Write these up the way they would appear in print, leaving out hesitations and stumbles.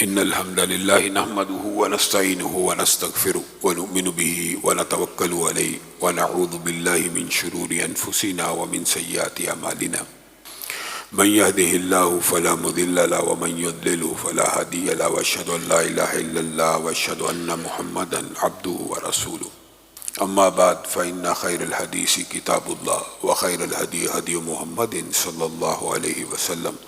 إن الحمد لله نحمده ونستعينه ونستغفره ونؤمن به ونتوكل عليه ونعوذ بالله من شرور أنفسنا ومن سيئات أعمالنا من يهده الله فلا مضل له ومن يضلل فلا هادي له وأشهد أن لا إله إلا الله وأشهد أن محمدا عبده ورسوله أما بعد فإن خير الحديث كتاب الله وخير الهدي هدي محمد صلى الله عليه وسلم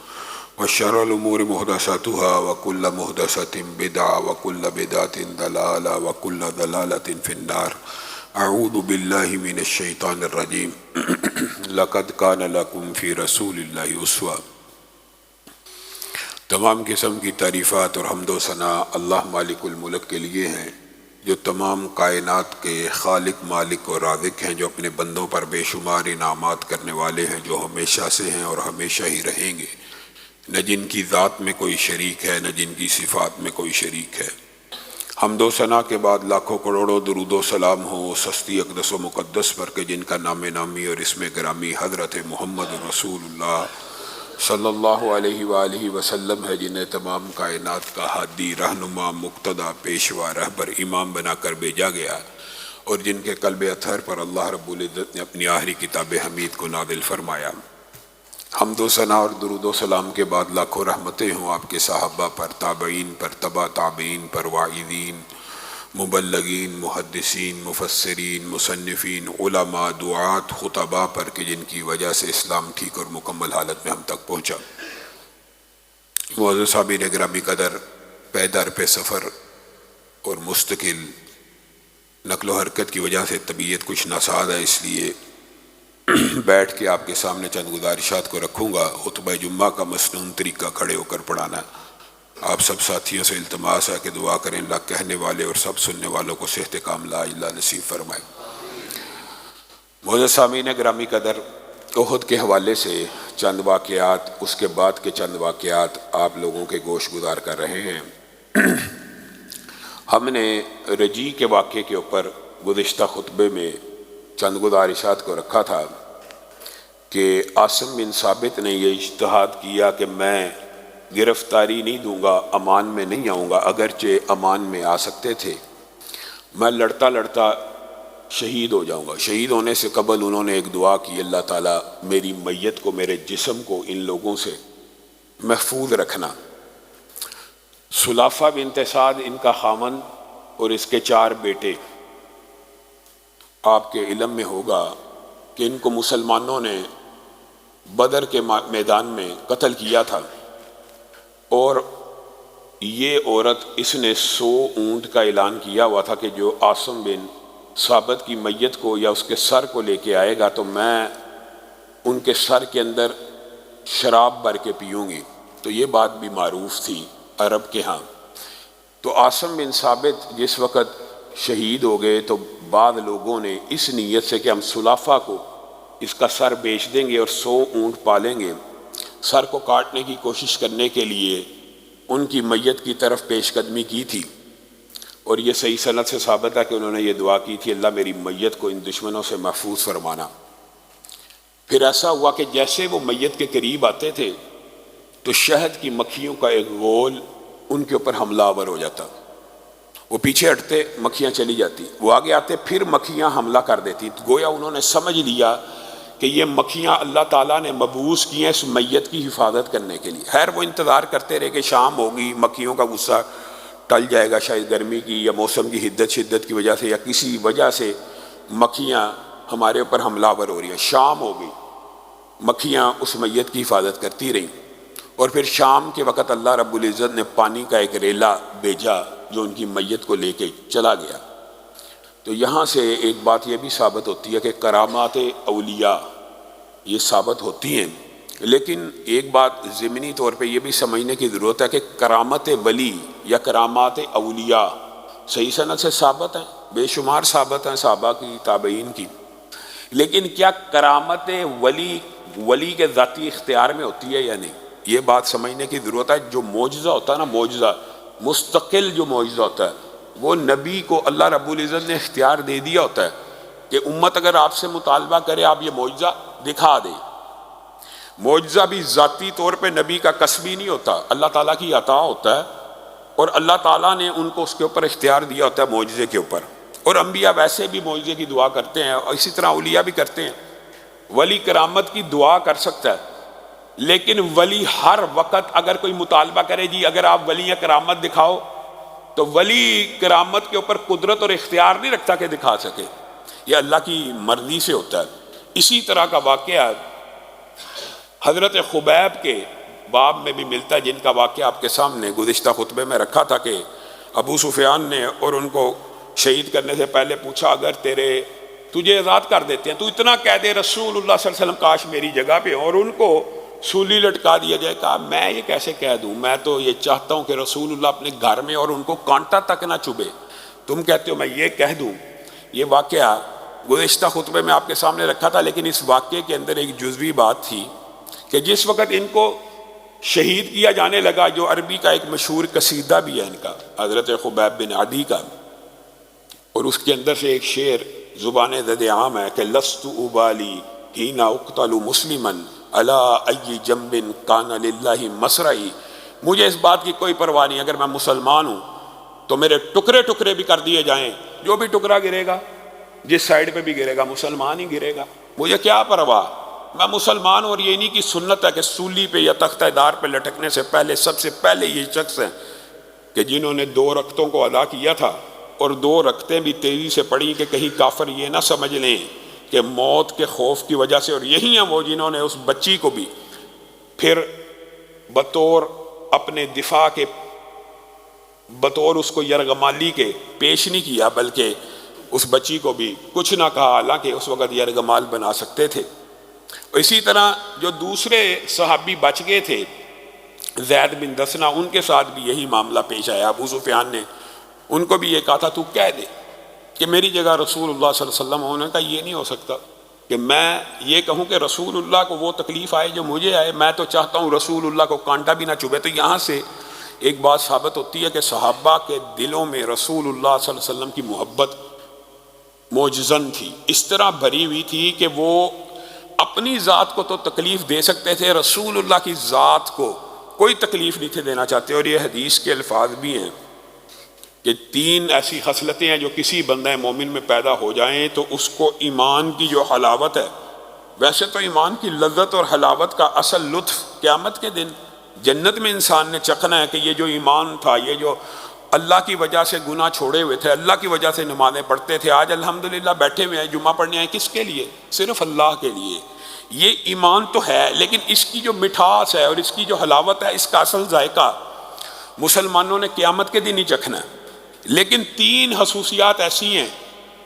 وشر الأمور محدثاتها وكل محدثة بدعة وكل بدعة ضلالة وكل ضلالة في النار اعوذ بالله من الشیطان الرجیم لقد كان لكم في رسول الله اسوہ۔ تمام قسم کی تعریفات اور حمد و ثنا اللہ مالک الملک کے لیے ہیں جو تمام کائنات کے خالق مالک اور رازق ہیں، جو اپنے بندوں پر بے شمار انعامات کرنے والے ہیں، جو ہمیشہ سے ہیں اور ہمیشہ ہی رہیں گے، نہ جن کی ذات میں کوئی شریک ہے نہ جن کی صفات میں کوئی شریک ہے۔ حمد و ثنا کے بعد لاکھوں کروڑوں درود و سلام ہو اس ہستی اقدس و مقدس پر کہ جن کا نام نامی اور اسم گرامی حضرت محمد رسول اللہ صلی اللہ علیہ وآلہ وسلم ہے، جنہیں تمام کائنات کا ہادی، رہنما، مقتدی، پیشوا، رہبر، امام بنا کر بھیجا گیا، اور جن کے قلب اطہر پر اللہ رب العزت نے اپنی آخری کتاب حمید کو نازل فرمایا۔ حمد و ثنا اور درود و سلام کے بعد لاکھوں رحمتیں ہوں آپ کے صحابہ پر، تابعین پر، تبع تابعین پر، واعظین، مبلغین، محدثین، مفسرین، مصنفین، علماء، دعات، خطباء پر کہ جن کی وجہ سے اسلام ٹھیک اور مکمل حالت میں ہم تک پہنچا۔ معزز صابرین گرامی قدر، پے در پہ سفر اور مستقل نقل و حرکت کی وجہ سے طبیعت کچھ ناساز ہے، اس لیے بیٹھ کے آپ کے سامنے چند گزارشات کو رکھوں گا۔ خطبہ جمعہ کا مسنون طریقہ کھڑے ہو کر پڑھانا۔ آپ سب ساتھیوں سے التماس ہے کہ دعا کریں اللہ کہنے والے اور سب سننے والوں کو صحت کاملہ اللہ نصیب فرمائے۔ معزز سامعین گرامی قدر، احد کے حوالے سے چند واقعات، اس کے بعد کے چند واقعات آپ لوگوں کے گوش گزار کر رہے ہیں۔ ہم نے رجی کے واقعے کے اوپر گزشتہ خطبے میں چند گزارشات کو رکھا تھا کہ عاصم بن ثابت نے یہ اجتہاد کیا کہ میں گرفتاری نہیں دوں گا، امان میں نہیں آؤں گا، اگرچہ امان میں آ سکتے تھے، میں لڑتا لڑتا شہید ہو جاؤں گا۔ شہید ہونے سے قبل انہوں نے ایک دعا کی، اللہ تعالیٰ میری میت کو، میرے جسم کو ان لوگوں سے محفوظ رکھنا۔ سلافہ بنت سعد ان کا خامن اور اس کے 4 بیٹے، آپ کے علم میں ہوگا کہ ان کو مسلمانوں نے بدر کے میدان میں قتل کیا تھا، اور یہ عورت اس نے 100 اونٹ کا اعلان کیا ہوا تھا کہ جو عاصم بن ثابت کی میت کو یا اس کے سر کو لے کے آئے گا تو میں ان کے سر کے اندر شراب بھر کے پیوں گی۔ تو یہ بات بھی معروف تھی عرب کے ہاں۔ تو عاصم بن ثابت جس وقت شہید ہو گئے تو بعض لوگوں نے اس نیت سے کہ ہم سلافہ کو اس کا سر بیچ دیں گے اور 100 اونٹ پالیں گے، سر کو کاٹنے کی کوشش کرنے کے لیے ان کی میت کی طرف پیش قدمی کی تھی، اور یہ صحیح سند سے ثابت ہے کہ انہوں نے یہ دعا کی تھی، اللہ میری میت کو ان دشمنوں سے محفوظ فرمانا۔ پھر ایسا ہوا کہ جیسے وہ میت کے قریب آتے تھے تو شہد کی مکھیوں کا ایک غول ان کے اوپر حملہ آور ہو جاتا، وہ پیچھے ہٹتے مکھیاں چلی جاتی، وہ آگے آتے پھر مکھیاں حملہ کر دیتی۔ گویا انہوں نے سمجھ لیا کہ یہ مکھیاں اللہ تعالیٰ نے مبعوث کی ہیں اس میت کی حفاظت کرنے کے لیے۔ خیر وہ انتظار کرتے رہے کہ شام ہوگی، مکھیوں کا غصہ ٹل جائے گا، شاید گرمی کی یا موسم کی شدت کی وجہ سے یا کسی وجہ سے مکھیاں ہمارے اوپر حملہ آور ہو رہی ہیں۔ شام ہو گئی، مکھیاں اس میت کی حفاظت کرتی رہیں، اور پھر شام کے وقت اللہ رب العزت نے پانی کا ایک ریلا بھیجا جو ان کی میت کو لے کے چلا گیا۔ تو یہاں سے ایک بات یہ بھی ثابت ہوتی ہے کہ کرامات اولیاء یہ ثابت ہوتی ہیں، لیکن ایک بات ضمنی طور پہ یہ بھی سمجھنے کی ضرورت ہے کہ کرامت ولی یا کرامات اولیاء صحیح سند سے ثابت ہیں، بے شمار ثابت ہیں صحابہ کی، تابعین کی، لیکن کیا کرامت ولی کے ذاتی اختیار میں ہوتی ہے یا نہیں، یہ بات سمجھنے کی ضرورت ہے۔ جو معجزہ ہوتا ہے نا، معجزہ مستقل جو معجزہ ہوتا ہے وہ نبی کو اللہ رب العزت نے اختیار دے دیا ہوتا ہے کہ امت اگر آپ سے مطالبہ کرے آپ یہ معجزہ دکھا دیں۔ معجزہ بھی ذاتی طور پہ نبی کا کسبی نہیں ہوتا، اللہ تعالیٰ کی عطا ہوتا ہے، اور اللہ تعالیٰ نے ان کو اس کے اوپر اختیار دیا ہوتا ہے معجزے کے اوپر، اور انبیاء ویسے بھی معجزے کی دعا کرتے ہیں، اور اسی طرح اولیاء بھی کرتے ہیں۔ ولی کرامت کی دعا کر سکتا ہے، لیکن ولی ہر وقت اگر کوئی مطالبہ کرے جی اگر آپ ولی کرامت دکھاؤ، تو ولی کرامت کے اوپر قدرت اور اختیار نہیں رکھتا کہ دکھا سکے، یہ اللہ کی مرضی سے ہوتا ہے۔ اسی طرح کا واقعہ حضرت خبیب کے باب میں بھی ملتا ہے، جن کا واقعہ آپ کے سامنے گزشتہ خطبے میں رکھا تھا کہ ابو سفیان نے اور ان کو شہید کرنے سے پہلے پوچھا اگر تجھے آزاد کر دیتے ہیں تو اتنا کہہ دے رسول اللہ صلی اللہ علیہ وسلم کاش میری جگہ پہ، اور ان کو سولی لٹکا دیا جائے۔ کہا میں یہ کیسے کہہ دوں، میں تو یہ چاہتا ہوں کہ رسول اللہ اپنے گھر میں اور ان کو کانٹا تک نہ چبھے، تم کہتے ہو میں یہ کہہ دوں۔ یہ واقعہ گزشتہ خطبے میں آپ کے سامنے رکھا تھا، لیکن اس واقعے کے اندر ایک جزوی بات تھی کہ جس وقت ان کو شہید کیا جانے لگا، جو عربی کا ایک مشہور قصیدہ بھی ہے ان کا حضرت خبیب بن عدی کا، اور اس کے اندر سے ایک شعر زبان زد عام ہے کہ لست ابالی حین اقتل مسلما علی ای جنب کان للہ مسرعی، مجھے اس بات کی کوئی پرواہ نہیں اگر میں مسلمان ہوں تو میرے ٹکڑے ٹکڑے بھی کر دیے جائیں، جو بھی ٹکڑا گرے گا جس سائیڈ پہ بھی گرے گا مسلمان ہی گرے گا، مجھے کیا پرواہ، میں مسلمان ہوں۔ اور یہ نہیں کہ سنت ہے کہ سولی پہ یا تختہ دار پہ لٹکنے سے پہلے سب سے پہلے یہ شخص ہیں کہ جنہوں نے 2 رکعتوں کو ادا کیا تھا، اور 2 رکعتیں بھی تیزی سے پڑھی کہ کہیں کافر یہ نہ سمجھ لیں کہ موت کے خوف کی وجہ سے، اور یہی ہیں وہ جنہوں نے اس بچی کو بھی پھر بطور اپنے دفاع کے، بطور اس کو یرغمالی کے پیش نہیں کیا، بلکہ اس بچی کو بھی کچھ نہ کہا، حالانکہ اس وقت یرغمال بنا سکتے تھے۔ اسی طرح جو دوسرے صحابی بچ گئے تھے زید بن دسنہ، ان کے ساتھ بھی یہی معاملہ پیش آیا۔ ابو سفیان نے ان کو بھی یہ کہا تھا تو کہہ دے کہ میری جگہ رسول اللہ صلی اللہ علیہ وسلم، انہوں نے کہا یہ نہیں ہو سکتا کہ میں یہ کہوں کہ رسول اللہ کو وہ تکلیف آئے جو مجھے آئے، میں تو چاہتا ہوں رسول اللہ کو کانٹا بھی نہ چبھے۔ تو یہاں سے ایک بات ثابت ہوتی ہے کہ صحابہ کے دلوں میں رسول اللہ صلی اللہ علیہ وسلم کی محبت معجزن تھی، اس طرح بھری ہوئی تھی کہ وہ اپنی ذات کو تو تکلیف دے سکتے تھے، رسول اللہ کی ذات کو کوئی تکلیف نہیں تھے دینا چاہتے۔ اور یہ حدیث کے الفاظ بھی ہیں کہ 3 ایسی خصلتیں ہیں جو کسی بندہ مومن میں پیدا ہو جائیں تو اس کو ایمان کی جو حلاوت ہے، ویسے تو ایمان کی لذت اور حلاوت کا اصل لطف قیامت کے دن جنت میں انسان نے چکھنا ہے کہ یہ جو ایمان تھا، یہ جو اللہ کی وجہ سے گناہ چھوڑے ہوئے تھے، اللہ کی وجہ سے نمازیں پڑھتے تھے، آج الحمدللہ بیٹھے ہوئے ہیں جمعہ پڑھنے آئے، کس کے لیے؟ صرف اللہ کے لیے۔ یہ ایمان تو ہے، لیکن اس کی جو مٹھاس ہے اور اس کی جو حلاوت ہے، اس کا اصل ذائقہ مسلمانوں نے قیامت کے دن ہی چکھنا ہے۔ لیکن 3 خصوصیات ایسی ہیں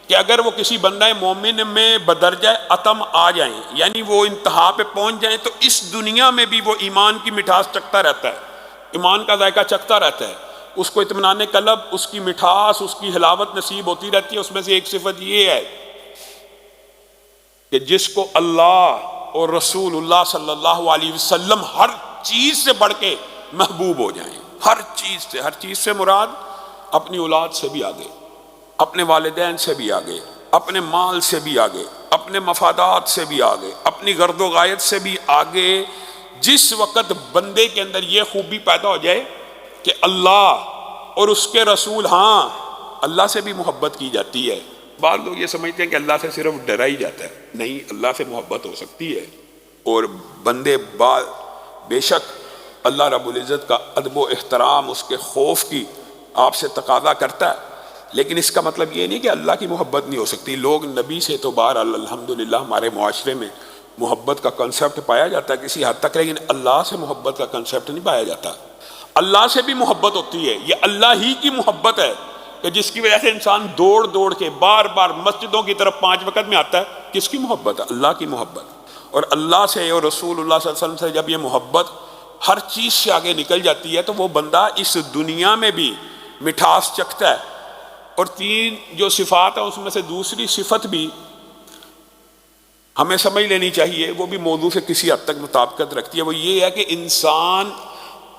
کہ اگر وہ کسی بندہ مومن میں بدرجہ عتم آ جائیں، یعنی وہ انتہا پہ پہنچ جائیں، تو اس دنیا میں بھی وہ ایمان کی مٹھاس چکھتا رہتا ہے، ایمان کا ذائقہ چکھتا رہتا ہے، اس کو اطمینان قلب، اس کی مٹھاس، اس کی حلاوت نصیب ہوتی رہتی ہے۔ اس میں سے ایک صفت یہ ہے کہ جس کو اللہ اور رسول اللہ صلی اللہ علیہ وسلم ہر چیز سے بڑھ کے محبوب ہو جائیں، ہر چیز سے مراد اپنی اولاد سے بھی آگے، اپنے والدین سے بھی آگے، اپنے مال سے بھی آگے، اپنے مفادات سے بھی آگے، اپنی غرض و غایت سے بھی آگے۔ جس وقت بندے کے اندر یہ خوبی پیدا ہو جائے کہ اللہ اور اس کے رسول، ہاں اللہ سے بھی محبت کی جاتی ہے۔ بعض لوگ یہ سمجھتے ہیں کہ اللہ سے صرف ڈرا ہی جاتا ہے، نہیں، اللہ سے محبت ہو سکتی ہے، اور بندے بے شک اللہ رب العزت کا ادب و احترام، اس کے خوف کی آپ سے تقاضا کرتا ہے، لیکن اس کا مطلب یہ نہیں کہ اللہ کی محبت نہیں ہو سکتی۔ لوگ نبی سے تو بہرحال الحمدللہ ہمارے معاشرے میں محبت کا کنسیپٹ پایا جاتا ہے کسی حد تک، لیکن اللہ سے محبت کا کنسیپٹ نہیں پایا جاتا۔ اللہ سے بھی محبت ہوتی ہے، یہ اللہ ہی کی محبت ہے کہ جس کی وجہ سے انسان دوڑ دوڑ کے بار بار مسجدوں کی طرف 5 وقت میں آتا ہے۔ کس کی محبت ہے؟ اللہ کی محبت۔ اور اللہ سے اور رسول اللہ صلی اللہ علیہ وسلم سے جب یہ محبت ہر چیز سے آگے نکل جاتی ہے تو وہ بندہ اس دنیا میں بھی مٹھاس چکھتا ہے۔ اور 3 جو صفات ہیں اس میں سے دوسری صفت بھی ہمیں سمجھ لینی چاہیے، وہ بھی موضوع سے کسی حد تک مطابقت رکھتی ہے، وہ یہ ہے کہ انسان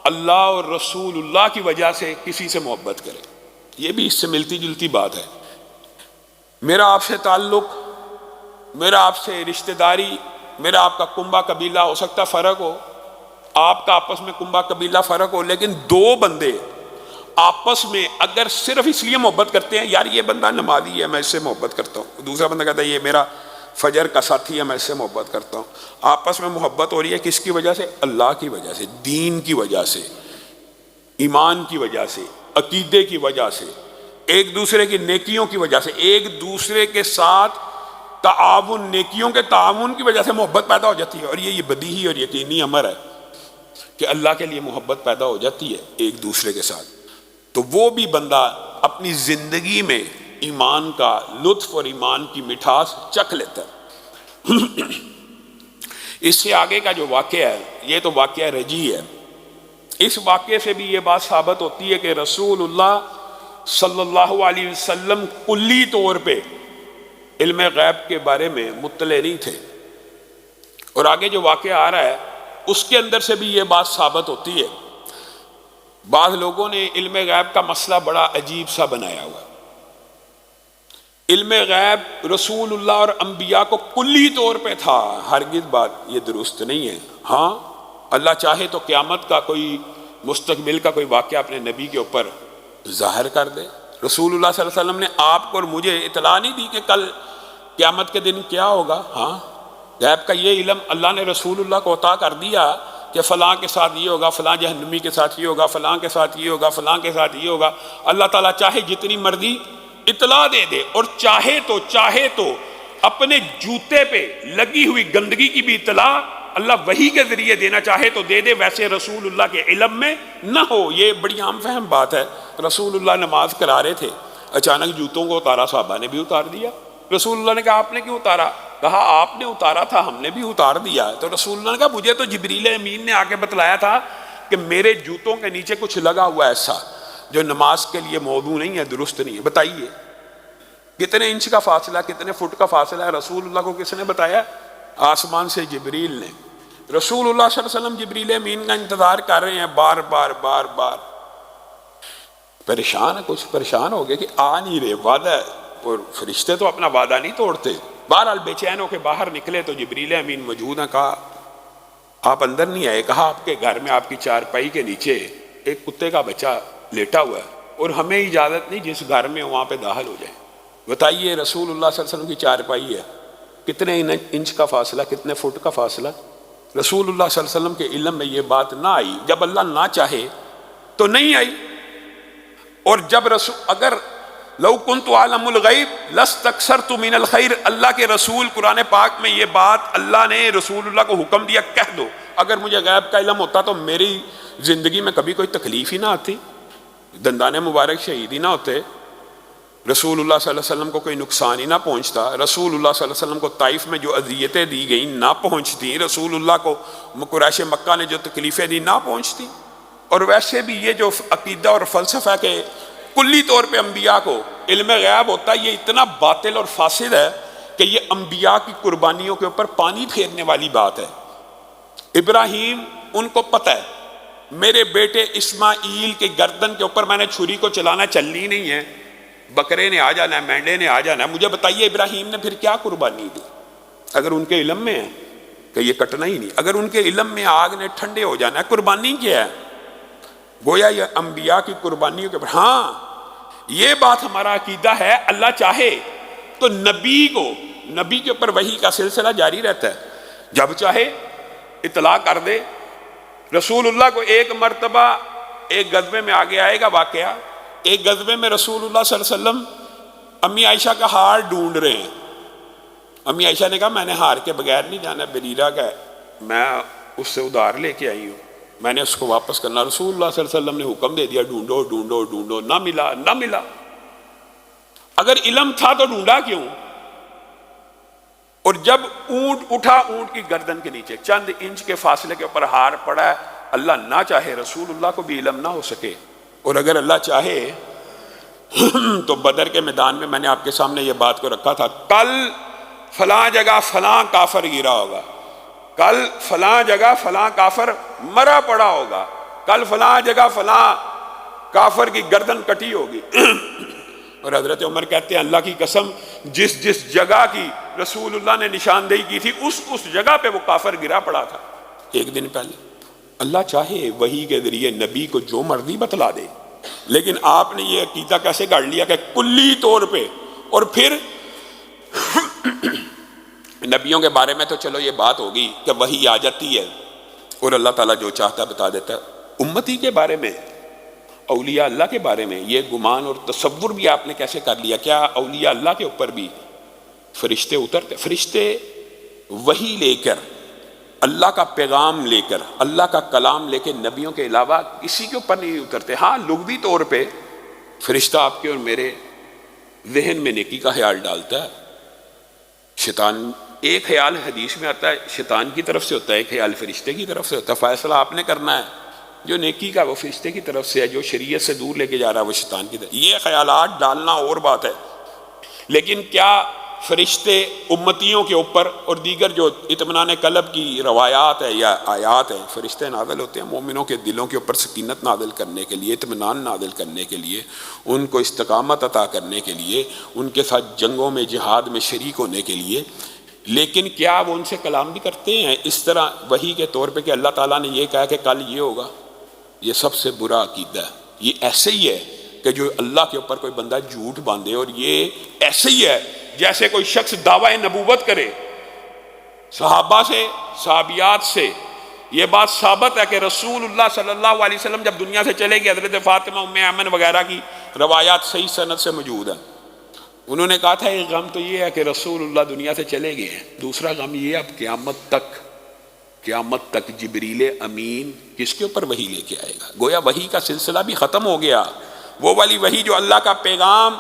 اللہ اور رسول اللہ کی وجہ سے کسی سے محبت کرے۔ یہ بھی اس سے ملتی جلتی بات ہے۔ میرا آپ سے تعلق، میرا آپ سے رشتہ داری، میرا آپ کا کنبہ قبیلہ ہو سکتا فرق ہو، آپ کا آپس میں کنبہ قبیلہ فرق ہو، لیکن 2 بندے آپس میں اگر صرف اس لیے محبت کرتے ہیں یار یہ بندہ نمازی ہے میں اس سے محبت کرتا ہوں، دوسرا بندہ کہتا ہے یہ میرا فجر کا ساتھی ہے میں اس سے محبت کرتا ہوں، آپس میں محبت ہو رہی ہے کس کی وجہ سے؟ اللہ کی وجہ سے، دین کی وجہ سے، ایمان کی وجہ سے، عقیدے کی وجہ سے، ایک دوسرے کی نیکیوں کی وجہ سے، ایک دوسرے کے ساتھ تعاون، نیکیوں کے تعاون کی وجہ سے محبت پیدا ہو جاتی ہے۔ اور یہ بدیہی اور یقینی امر ہے کہ اللہ کے لیے محبت پیدا ہو جاتی ہے ایک دوسرے کے ساتھ، تو وہ بھی بندہ اپنی زندگی میں ایمان کا لطف اور ایمان کی مٹھاس چکھ لیتا ہے۔ اس سے آگے کا جو واقعہ ہے یہ تو واقعہ رجی ہے، اس واقعے سے بھی یہ بات ثابت ہوتی ہے کہ رسول اللہ صلی اللہ علیہ وسلم کلی طور پہ علم غیب کے بارے میں مطلع نہیں تھے، اور آگے جو واقعہ آ رہا ہے اس کے اندر سے بھی یہ بات ثابت ہوتی ہے۔ بعض لوگوں نے علم غیب کا مسئلہ بڑا عجیب سا بنایا ہوا ہے۔ علم غیب رسول اللہ اور انبیاء کو کلی طور پہ تھا، ہرگز بات یہ درست نہیں ہے۔ ہاں اللہ چاہے تو قیامت کا کوئی مستقبل کا کوئی واقعہ اپنے نبی کے اوپر ظاہر کر دے۔ رسول اللہ صلی اللہ علیہ وسلم نے آپ کو اور مجھے اطلاع نہیں دی کہ کل قیامت کے دن کیا ہوگا۔ ہاں غیب کا یہ علم اللہ نے رسول اللہ کو عطا کر دیا کہ فلاں کے ساتھ یہ ہوگا، فلاں جہنمی کے ساتھ یہ ہوگا، فلاں کے ساتھ یہ ہوگا، فلاں کے ساتھ یہ ہوگا۔ اللہ تعالیٰ چاہے جتنی مرضی اطلاع دے دے، اور چاہے تو اپنے جوتے پہ لگی ہوئی گندگی کی بھی اطلاع اللہ وحی کے ذریعے دینا چاہے تو دے دے، ویسے رسول اللہ کے علم میں نہ ہو۔ یہ بڑی عام فہم بات ہے۔ رسول اللہ نماز کرا رہے تھے، اچانک جوتوں کو اتارا، صحابہ نے بھی اتار دیا۔ رسول اللہ نے کہا آپ نے کیوں اتارا؟ کہا آپ نے اتارا تھا ہم نے بھی اتار دیا۔ تو رسول اللہ نے کہا مجھے تو جبریل امین نے آ کے بتلایا تھا کہ میرے جوتوں کے نیچے کچھ لگا ہوا ایسا جو نماز کے لیے موضوع نہیں ہے، درست نہیں ہے۔ بتائیے کتنے انچ کا فاصلہ، کتنے فٹ کا فاصلہ ہے؟ رسول اللہ کو کس نے بتایا؟ آسمان سے جبریل نے۔ رسول اللہ صلی اللہ علیہ وسلم جبریل امین کا انتظار کر رہے ہیں، بار بار پریشان ہے، کچھ پریشان ہو گئے کہ آ نہیں رہے، وعدہ ہے، اور فرشتے تو اپنا وعدہ نہیں توڑتے۔ بہرحال بے چین ہو کے باہر نکلے تو جبریل امین موجود ہیں۔ کہا آپ اندر نہیں آئے؟ کہا آپ کے گھر میں آپ کی چارپائی کے نیچے ایک کتے کا بچہ لیٹا ہوا ہے اور ہمیں اجازت نہیں جس گھر میں وہاں پہ داخل ہو جائے۔ بتائیے رسول اللہ صلی اللہ علیہ وسلم کی چارپائی ہے، کتنے انچ کا فاصلہ، کتنے فٹ کا فاصلہ؟ رسول اللہ صلی اللہ علیہ وسلم کے علم میں یہ بات نہ آئی۔ جب اللہ نہ چاہے تو نہیں آئی، اور جب اگر لو کنت عالم الغیب لاستکثرت من الخیر، اللہ کے رسول قرآن پاک میں یہ بات اللہ نے رسول اللہ کو حکم دیا کہہ دو، اگر مجھے غیب کا علم ہوتا تو میری زندگی میں کبھی کوئی تکلیف ہی نہ آتی، دندان مبارک شہید ہی نہ ہوتے، رسول اللہ صلی اللہ علیہ وسلم کو کوئی نقصان ہی نہ پہنچتا، رسول اللہ صلی اللہ علیہ وسلم کو طائف میں جو اذیتیں دی گئیں نہ پہنچتی، رسول اللہ کو قریش مکہ نے جو تکلیفیں دی نہ پہنچتی۔ اور ویسے بھی یہ جو عقیدہ اور فلسفہ ہے کہ کلی طور پہ انبیاء کو علم غیب ہوتا ہے، یہ اتنا باطل اور فاسد ہے کہ یہ انبیاء کی قربانیوں کے اوپر پانی پھیرنے والی بات ہے۔ ابراہیم ان کو پتہ ہے میرے بیٹے اسماعیل کے گردن کے اوپر میں نے چھری کو چلانا چلنی نہیں ہے، بکرے نے آ جانا ہے، مینڈے نے آ جانا ہے۔ مجھے بتائیے ابراہیم نے پھر کیا قربانی دی؟ اگر ان کے علم میں ہے کہ یہ کٹنا ہی نہیں، اگر ان کے علم میں آگ نے ٹھنڈے ہو جانا ہے، قربانی کیا ہے؟ گویا یہ انبیاء کی قربانیوں کے اوپر۔ ہاں یہ بات ہمارا عقیدہ ہے، اللہ چاہے تو نبی کے اوپر وحی کا سلسلہ جاری رہتا ہے، جب چاہے اطلاع کر دے۔ رسول اللہ کو ایک مرتبہ ایک غزوے میں آگے آئے گا واقعہ، ایک غزوے میں رسول اللہ صلی اللہ علیہ وسلم امی عائشہ کا ہار ڈھونڈ رہے ہیں۔ امی عائشہ نے کہا میں نے ہار کے بغیر نہیں جانا، بریرہ کا ہے، میں اس سے ادھار لے کے آئی ہوں، میں نے اس کو واپس کرنا۔ رسول اللہ صلی اللہ علیہ وسلم نے حکم دے دیا ڈھونڈو ڈھونڈو ڈھونڈو، نہ ملا۔ اگر علم تھا تو ڈھونڈا کیوں؟ اور جب اونٹ اٹھا، اونٹ کی گردن کے نیچے چند انچ کے فاصلے کے اوپر ہار پڑا ہے، اللہ نہ چاہے رسول اللہ کو بھی علم نہ ہو سکے، اور اگر اللہ چاہے تو بدر کے میدان میں نے آپ کے سامنے یہ بات کو رکھا تھا، کل فلاں جگہ فلاں کافر گرا ہوگا، کل فلاں جگہ فلاں کافر مرا پڑا ہوگا، کل فلاں جگہ فلاں کافر کی گردن کٹی ہوگی۔ اور حضرت عمر کہتے ہیں اللہ کی قسم جس جگہ کی رسول اللہ نے نشاندہی کی تھی اس جگہ پہ وہ کافر گرا پڑا تھا ایک دن پہلے۔ اللہ چاہے وحی کے ذریعے نبی کو جو مرضی بتلا دے، لیکن آپ نے یہ عقیدہ کیسے گاڑ لیا کہ کلی طور پہ، اور پھر نبیوں کے بارے میں تو چلو یہ بات ہوگی کہ وحی آ جاتی ہے اور اللہ تعالیٰ جو چاہتا بتا دیتا ہے، امتی کے بارے میں، اولیاء اللہ کے بارے میں یہ گمان اور تصور بھی آپ نے کیسے کر لیا؟ کیا اولیاء اللہ کے اوپر بھی فرشتے اترتے؟ فرشتے وحی لے کر، اللہ کا پیغام لے کر، اللہ کا کلام لے کے نبیوں کے علاوہ کسی کے اوپر نہیں اترتے۔ ہاں لغوی طور پہ فرشتہ آپ کے اور میرے ذہن میں نیکی کا خیال ڈالتا ہے، شیطان ایک خیال حدیث میں آتا ہے شیطان کی طرف سے ہوتا ہے، ایک خیال فرشتے کی طرف سے ہوتا ہے، فیصلہ آپ نے کرنا ہے، جو نیکی کا وہ فرشتے کی طرف سے ہے، جو شریعت سے دور لے کے جا رہا ہے وہ شیطان کی طرف۔ یہ خیالات ڈالنا اور بات ہے، لیکن کیا فرشتے امتیوں کے اوپر اور دیگر جو اطمینان قلب کی روایات ہے یا آیات ہے، فرشتے نازل ہوتے ہیں مومنوں کے دلوں کے اوپر سکینت نازل کرنے کے لیے، اطمینان نازل کرنے کے لیے، ان کو استقامت عطا کرنے کے لیے، ان کے ساتھ جنگوں میں جہاد میں شریک ہونے کے لیے۔ لیکن کیا وہ ان سے کلام بھی کرتے ہیں اس طرح وحی کے طور پہ کہ اللہ تعالیٰ نے یہ کہا کہ کل یہ ہوگا؟ یہ سب سے برا عقیدہ ہے۔ یہ ایسے ہی ہے کہ جو اللہ کے اوپر کوئی بندہ جھوٹ باندھے، اور یہ ایسے ہی ہے جیسے کوئی شخص دعویٰ نبوت کرے۔ صحابہ سے، صحابیات سے یہ بات ثابت ہے کہ رسول اللہ صلی اللہ علیہ وسلم جب دنیا سے چلے گئے، حضرت فاطمہ ام ایمن وغیرہ کی روایات صحیح سند سے موجود ہیں، انہوں نے کہا تھا ایک غم تو یہ ہے کہ رسول اللہ دنیا سے چلے گئے ہیں، دوسرا غم یہ اب قیامت تک جبریل امین کس کے اوپر وحی لے کے آئے گا؟ گویا وحی کا سلسلہ بھی ختم ہو گیا، وہ والی وحی جو اللہ کا پیغام۔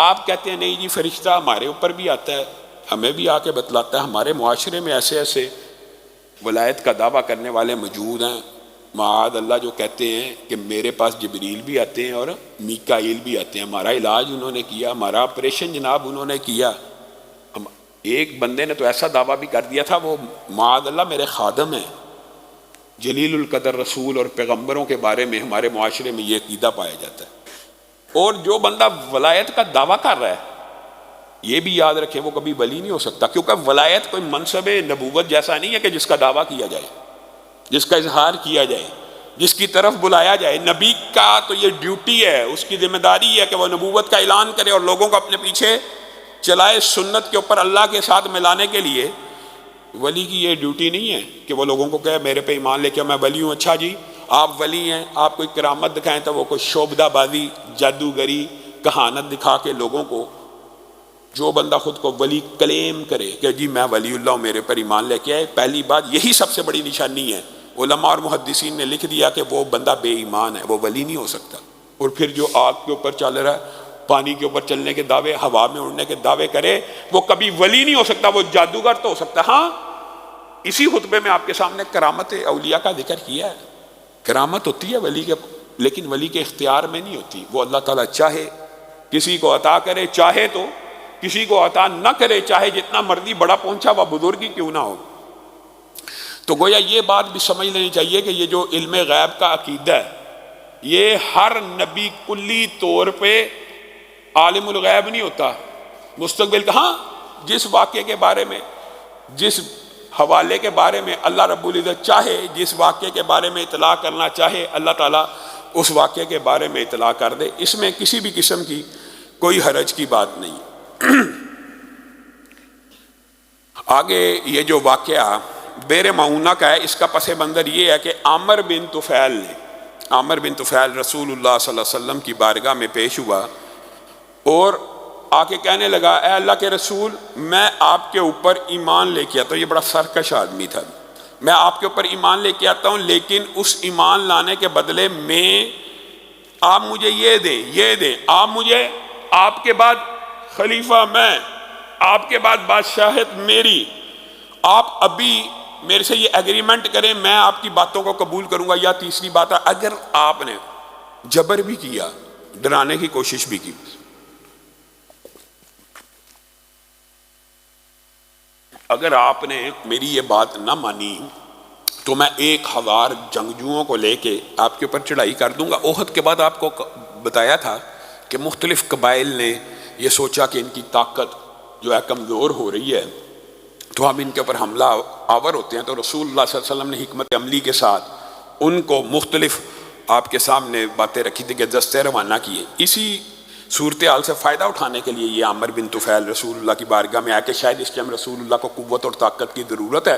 آپ کہتے ہیں نہیں جی فرشتہ ہمارے اوپر بھی آتا ہے، ہمیں بھی آ کے بتلاتا ہے، ہمارے معاشرے میں ایسے ایسے ولایت کا دعویٰ کرنے والے موجود ہیں، معاذ اللہ، جو کہتے ہیں کہ میرے پاس جبریل بھی آتے ہیں اور میکائیل بھی آتے ہیں، ہمارا علاج انہوں نے کیا، ہمارا آپریشن جناب انہوں نے کیا۔ ایک بندے نے تو ایسا دعویٰ بھی کر دیا تھا، وہ معاذ اللہ میرے خادم ہیں، جلیل القدر رسول اور پیغمبروں کے بارے میں ہمارے معاشرے میں یہ عقیدہ پایا جاتا ہے۔ اور جو بندہ ولایت کا دعویٰ کر رہا ہے یہ بھی یاد رکھیں وہ کبھی ولی نہیں ہو سکتا، کیونکہ ولایت کوئی منصب نبوت جیسا نہیں ہے کہ جس کا دعویٰ کیا جائے، جس کا اظہار کیا جائے، جس کی طرف بلایا جائے۔ نبی کا تو یہ ڈیوٹی ہے، اس کی ذمہ داری ہے کہ وہ نبوت کا اعلان کرے اور لوگوں کو اپنے پیچھے چلائے سنت کے اوپر اللہ کے ساتھ ملانے کے لیے۔ ولی کی یہ ڈیوٹی نہیں ہے کہ وہ لوگوں کو کہے میرے پہ ایمان لے کے میں ولی ہوں۔ اچھا جی آپ ولی ہیں، آپ کوئی کرامت دکھائیں تو وہ کوئی شعبدہ بازی، جادوگری، کہانت دکھا کے لوگوں کو، جو بندہ خود کو ولی کلیم کرے کہ جی میں ولی اللہ ہوں میرے پر ایمان لے کے آئے، پہلی بات یہی سب سے بڑی نشانی ہے۔ علماء اور محدثین نے لکھ دیا کہ وہ بندہ بے ایمان ہے، وہ ولی نہیں ہو سکتا۔ اور پھر جو آگ کے اوپر چل رہا ہے، پانی کے اوپر چلنے کے دعوے، ہوا میں اڑنے کے دعوے کرے، وہ کبھی ولی نہیں ہو سکتا، وہ جادوگر تو ہو سکتا ہے۔ ہاں اسی خطبے میں آپ کے سامنے کرامت اولیاء کا ذکر کیا ہے، کرامت ہوتی ہے ولی کے، لیکن ولی کے اختیار میں نہیں ہوتی، وہ اللہ تعالیٰ چاہے کسی کو عطا کرے، چاہے تو کسی کو عطا نہ کرے، چاہے جتنا مرضی بڑا پہنچا وہ بزرگی کیوں نہ ہو۔ تو گویا یہ بات بھی سمجھ لینی چاہیے کہ یہ جو علم غیب کا عقیدہ ہے یہ ہر نبی کلی طور پہ عالم الغیب نہیں ہوتا، مستقبل کا، ہاں جس واقعے کے بارے میں، جس حوالے کے بارے میں اللہ رب العزت چاہے، جس واقعے کے بارے میں اطلاع کرنا چاہے، اللہ تعالیٰ اس واقعے کے بارے میں اطلاع کر دے، اس میں کسی بھی قسم کی کوئی حرج کی بات نہیں۔ آگے یہ جو واقعہ بیر معونہ کا ہے، اس کا پس منظر یہ ہے کہ عامر بن طفیل رسول اللہ صلی اللہ علیہ وسلم کی بارگاہ میں پیش ہوا اور آ کے کہنے لگا اے اللہ کے رسول میں آپ کے اوپر ایمان لے کے آتا ہوں۔ یہ بڑا سرکش آدمی تھا، میں آپ کے اوپر ایمان لے کے آتا ہوں، لیکن اس ایمان لانے کے بدلے میں آپ مجھے یہ دیں، آپ مجھے، آپ کے بعد خلیفہ میں، آپ کے بعد بادشاہت میری، آپ ابھی میرے سے یہ ایگریمنٹ کریں میں آپ کی باتوں کو قبول کروں گا۔ یا تیسری بات ہے اگر آپ نے جبر بھی کیا، ڈرانے کی کوشش بھی کی، اگر آپ نے میری یہ بات نہ مانی تو میں 1000 جنگجوؤں کو لے کے آپ کے اوپر چڑھائی کر دوں گا۔ احد کے بعد آپ کو بتایا تھا کہ مختلف قبائل نے یہ سوچا کہ ان کی طاقت جو ہے کمزور ہو رہی ہے تو ہم ان کے اوپر حملہ آور ہوتے ہیں، تو رسول اللہ صلی اللہ علیہ وسلم نے حکمت عملی کے ساتھ ان کو مختلف آپ کے سامنے باتیں رکھی تھی کہ دستے روانہ کیے. اسی صورتحال سے فائدہ اٹھانے کے لیے یہ عامر بن طفیل رسول اللہ کی بارگاہ میں آ کے شاید اس ٹائم رسول اللہ کو قوت اور طاقت کی ضرورت ہے،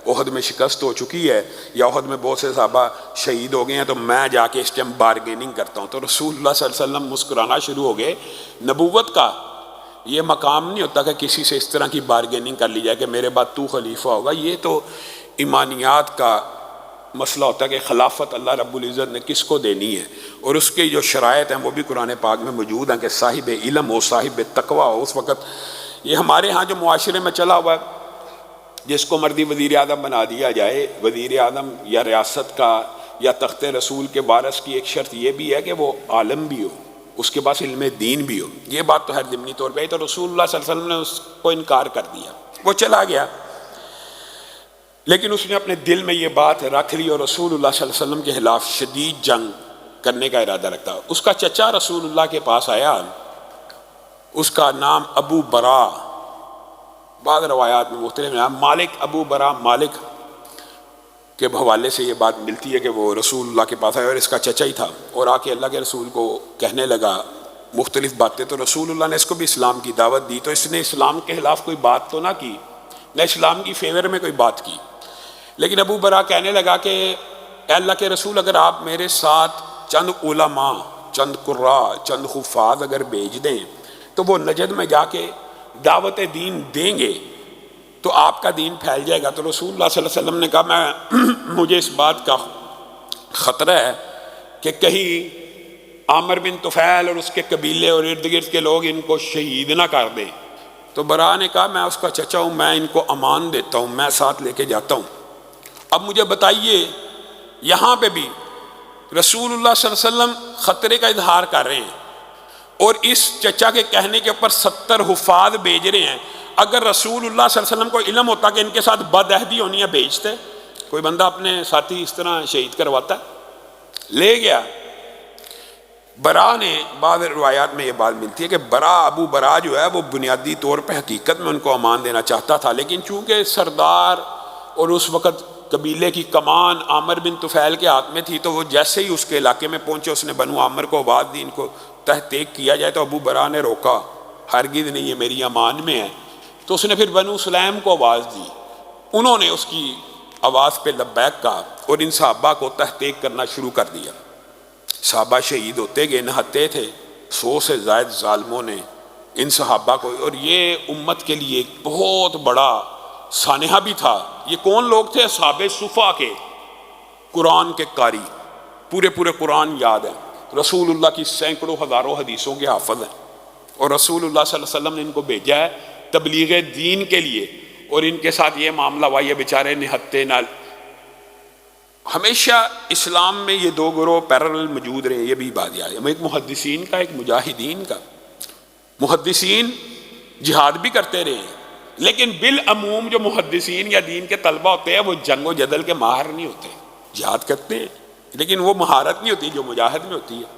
احد میں شکست ہو چکی ہے یا احد میں بہت سے صحابہ شہید ہو گئے ہیں، تو میں جا کے اس ٹائم بارگیننگ کرتا ہوں. تو رسول اللہ صلی اللہ علیہ وسلم مسکرانا شروع ہو گئے. نبوت کا یہ مقام نہیں ہوتا کہ کسی سے اس طرح کی بارگیننگ کر لی جائے کہ میرے بعد تو خلیفہ ہوگا. یہ تو ایمانیات کا مسئلہ ہوتا ہے کہ خلافت اللہ رب العزت نے کس کو دینی ہے، اور اس کے جو شرائط ہیں وہ بھی قرآن پاک میں موجود ہیں کہ صاحب علم ہو، صاحب تقوی ہو. اس وقت یہ ہمارے ہاں جو معاشرے میں چلا ہوا ہے، جس کو مردی وزیر اعظم بنا دیا جائے، وزیر اعظم یا ریاست کا یا تخت رسول کے وارث کی ایک شرط یہ بھی ہے کہ وہ عالم بھی ہو، اس کے پاس علم دین بھی ہو. یہ بات تو ہر ضمنی طور پہ ہے. تو رسول اللہ صلی اللہ علیہ وسلم نے اس کو انکار کر دیا، وہ چلا گیا. لیکن اس نے اپنے دل میں یہ بات رکھ لی اور رسول اللہ صلی اللہ علیہ وسلم کے خلاف شدید جنگ کرنے کا ارادہ رکھتا. اس کا چچا رسول اللہ کے پاس آیا، اس کا نام ابو برا، بعض روایات میں مختلف نام، مالک، ابو برا مالک کے حوالے سے یہ بات ملتی ہے کہ وہ رسول اللہ کے پاس آیا اور اس کا چچا ہی تھا، اور آ کے اللہ کے رسول کو کہنے لگا مختلف باتیں. تو رسول اللہ نے اس کو بھی اسلام کی دعوت دی. تو اس نے اسلام کے خلاف کوئی بات تو نہ کی، نہ اسلام کی فیور میں کوئی بات کی. لیکن ابو برا کہنے لگا کہ اے اللہ کے رسول، اگر آپ میرے ساتھ چند علماء، چند قراء، چند حفاظ اگر بھیج دیں تو وہ نجد میں جا کے دعوت دین دیں گے تو آپ کا دین پھیل جائے گا. تو رسول اللہ صلی اللہ علیہ وسلم نے کہا مجھے اس بات کا خطرہ ہے کہ کہیں عامر بن طفیل اور اس کے قبیلے اور ارد گرد کے لوگ ان کو شہید نہ کر دیں. تو برا نے کہا میں اس کا چچا ہوں، میں ان کو امان دیتا ہوں، میں ساتھ لے کے جاتا ہوں. اب مجھے بتائیے، یہاں پہ بھی رسول اللہ صلی اللہ علیہ وسلم خطرے کا اظہار کر رہے ہیں اور اس چچا کے کہنے کے اوپر 70 حفاظ بھیج رہے ہیں. اگر رسول اللہ صلی اللہ علیہ وسلم کو علم ہوتا کہ ان کے ساتھ بدعہدی ہونی ہے، بھیجتے؟ کوئی بندہ اپنے ساتھی اس طرح شہید کرواتا ہے؟ لے گیا. برا نے، بعض روایات میں یہ بات ملتی ہے کہ ابو برا جو ہے وہ بنیادی طور پہ حقیقت میں ان کو امان دینا چاہتا تھا، لیکن چونکہ سردار اور اس وقت قبیلے کی کمان عامر بن طفیل کے ہاتھ میں تھی، تو وہ جیسے ہی اس کے علاقے میں پہنچے اس نے بنو عامر کو آواز دی ان کو تحقیق کیا جائے. تو ابو برا نے روکا، ہرگز نہیں، یہ میری امان میں ہے. تو اس نے پھر بنو سلیم کو آواز دی، انہوں نے اس کی آواز پہ لبیک کہا اور ان صحابہ کو تحقیق کرنا شروع کر دیا. صحابہ شہید ہوتے گئے، نہتے تھے 100 سے زائد ظالموں نے ان صحابہ کو. اور یہ امت کے لیے ایک بہت بڑا سانحہ بھی تھا. یہ کون لوگ تھے؟ اصحاب صفا کے، قرآن کے قاری، پورے قرآن یاد ہیں، رسول اللہ کی سینکڑوں ہزاروں حدیثوں کے حافظ ہیں، اور رسول اللہ صلی اللہ علیہ وسلم نے ان کو بھیجا ہے تبلیغ دین کے لیے. اور ان کے ساتھ یہ معاملہ ہوا، یہ بیچارے نہتے نال. ہمیشہ اسلام میں یہ دو گروہ پیرلل موجود رہے، یہ بھی بات یاد ہے، ایک محدثین کا، ایک مجاہدین کا. محدثین جہاد بھی کرتے رہے ہیں، لیکن بالعموم جو محدثین یا دین کے طلبہ ہوتے ہیں وہ جنگ و جدل کے ماہر نہیں ہوتے. جہاد کرتے ہیں لیکن وہ مہارت نہیں ہوتی جو مجاہد میں ہوتی ہے.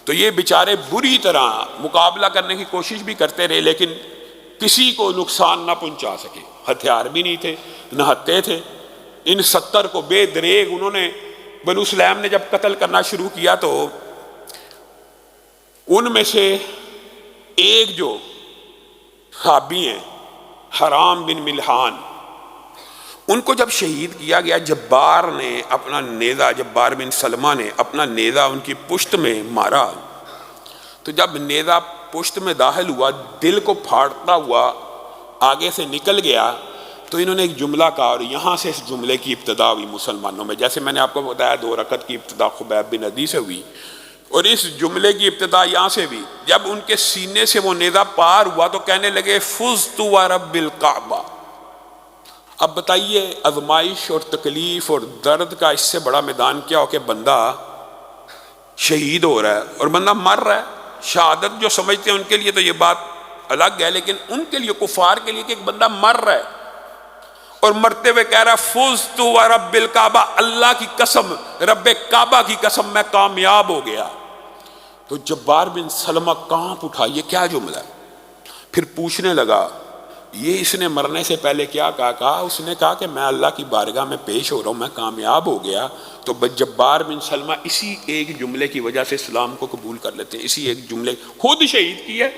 تو یہ بیچارے بری طرح مقابلہ کرنے کی کوشش بھی کرتے رہے لیکن کسی کو نقصان نہ پہنچا سکے. ہتھیار بھی نہیں تھے، نہتے تھے. ان 70 کو بے دریغ انہوں نے، بنو سلیم نے جب قتل کرنا شروع کیا تو ان میں سے ایک جو صحابی ہیں حرام بن ملحان، ان کو جب شہید کیا گیا، جبار نے اپنا نیزہ، جبار بن سلمہ نے اپنا نیزہ ان کی پشت میں مارا. تو جب نیزہ پشت میں داخل ہوا، دل کو پھاڑتا ہوا آگے سے نکل گیا، تو انہوں نے ایک جملہ کہا اور یہاں سے اس جملے کی ابتدا ہوئی مسلمانوں میں. جیسے میں نے آپ کو بتایا 2 رکعت کی ابتدا خبیب بن عدی سے ہوئی، اور اس جملے کی ابتدا یہاں سے بھی. جب ان کے سینے سے وہ نیزہ پار ہوا تو کہنے لگے فزت ورب الکعبہ. اب بتائیے آزمائش اور تکلیف اور درد کا اس سے بڑا میدان کیا ہو کہ بندہ شہید ہو رہا ہے اور بندہ مر رہا ہے. شہادت جو سمجھتے ہیں ان کے لیے تو یہ بات الگ ہے، لیکن ان کے لیے، کفار کے لیے، کہ ایک بندہ مر رہا ہے اور مرتے ہوئے کہہ رہا فزت ورب الکعبہ، اللہ کی قسم، رب کعبہ کی قسم، میں کامیاب ہو گیا. تو جبار بن سلمہ کانپ اٹھا، یہ کیا جملہ ہے؟ پھر پوچھنے لگا یہ اس نے مرنے سے پہلے کیا کہا؟ اس نے کہا کہ میں اللہ کی بارگاہ میں پیش ہو رہا ہوں، میں کامیاب ہو گیا۔ تو جبار بن سلمہ اسی ایک جملے کی وجہ سے اسلام کو قبول کر لیتے ہیں، اسی ایک جملے، خود شہید کی ہے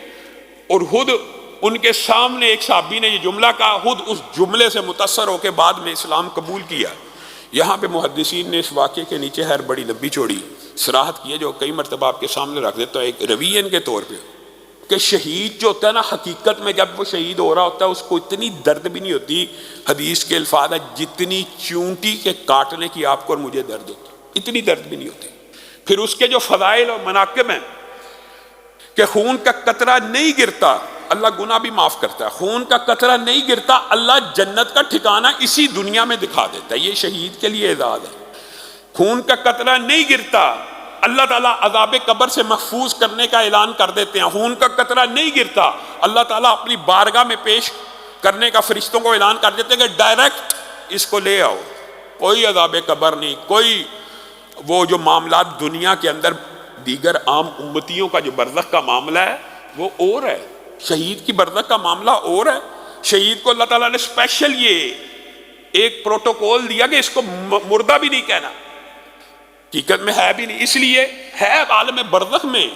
اور خود ان کے سامنے ایک صحابی نے یہ جملہ کہا، خود اس جملے سے متاثر ہو کے بعد میں اسلام قبول کیا۔ یہاں پہ محدثین نے اس واقعے کے نیچے ہر بڑی لمبی چوڑی صراحت کی ہے، جو کئی مرتبہ آپ کے سامنے رکھ دیتا ہے ایک روین کے طور پہ، کہ شہید جو ہوتا ہے نا، حقیقت میں جب وہ شہید ہو رہا ہوتا ہے اس کو اتنی درد بھی نہیں ہوتی، حدیث کے الفاظ ہے، جتنی چونٹی کے کاٹنے کی آپ کو اور مجھے درد ہوتی، اتنی درد بھی نہیں ہوتی۔ پھر اس کے جو فضائل اور مناقب ہیں کہ خون کا قطرہ نہیں گرتا، اللہ گناہ بھی معاف کرتا ہے، خون کا قطرہ نہیں گرتا، اللہ جنت کا ٹھکانہ اسی دنیا میں دکھا دیتا ہے، یہ شہید کے لیے اعزاز ہے۔ خون کا قطرہ نہیں گرتا، اللہ تعالیٰ عذاب قبر سے محفوظ کرنے کا اعلان کر دیتے ہیں۔ خون کا قطرہ نہیں گرتا، اللہ تعالیٰ اپنی بارگاہ میں پیش کرنے کا فرشتوں کو اعلان کر دیتے ہیں کہ ڈائریکٹ اس کو لے آؤ، کوئی عذاب قبر نہیں، کوئی وہ جو معاملات دنیا کے اندر دیگر عام امتیوں کا جو برزخ کا معاملہ ہے وہ اور ہے، شہید کی برزخ کا معاملہ اور ہے۔ شہید کو اللہ تعالیٰ نے اسپیشل یہ ایک پروٹوکول دیا کہ اس کو مردہ بھی نہیں کہنا، حقیقت میں ہے بھی نہیں، اس لیے ہے عالم برزخ میں،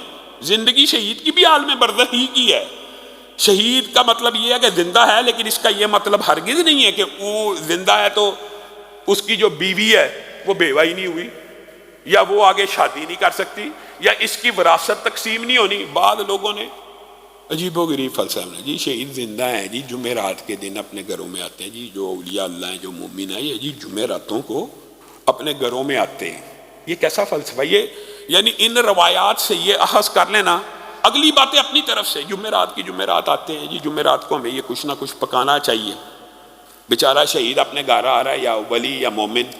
زندگی شہید کی بھی عالم برزخ ہی کی ہے۔ شہید کا مطلب یہ ہے کہ زندہ ہے، لیکن اس کا یہ مطلب ہرگز نہیں ہے کہ وہ زندہ ہے تو اس کی جو بیوی ہے وہ بیوہ ہی نہیں ہوئی، یا وہ آگے شادی نہیں کر سکتی، یا اس کی وراثت تقسیم نہیں ہونی۔ بعض لوگوں نے عجیب و غریب فلسفہ میں، جی شہید زندہ ہیں جی، جمعرات کے دن اپنے گھروں میں آتے ہیں جی، جو اولیاء اللہ ہیں، جو مومن ہیں، یہ جی جمعراتوں کو اپنے گھروں میں آتے ہیں۔ یہ کیسا فلسفہ؟ یہ یعنی ان روایات سے یہ اخذ کر لینا، اگلی باتیں اپنی طرف سے، جمعرات کی جمعرات آتے ہیں جی، جمعرات کو ہمیں یہ کچھ نہ کچھ پکانا چاہیے۔ بیچارہ شہید اپنے گھر آ رہا ہے، یا ولی یا مومن،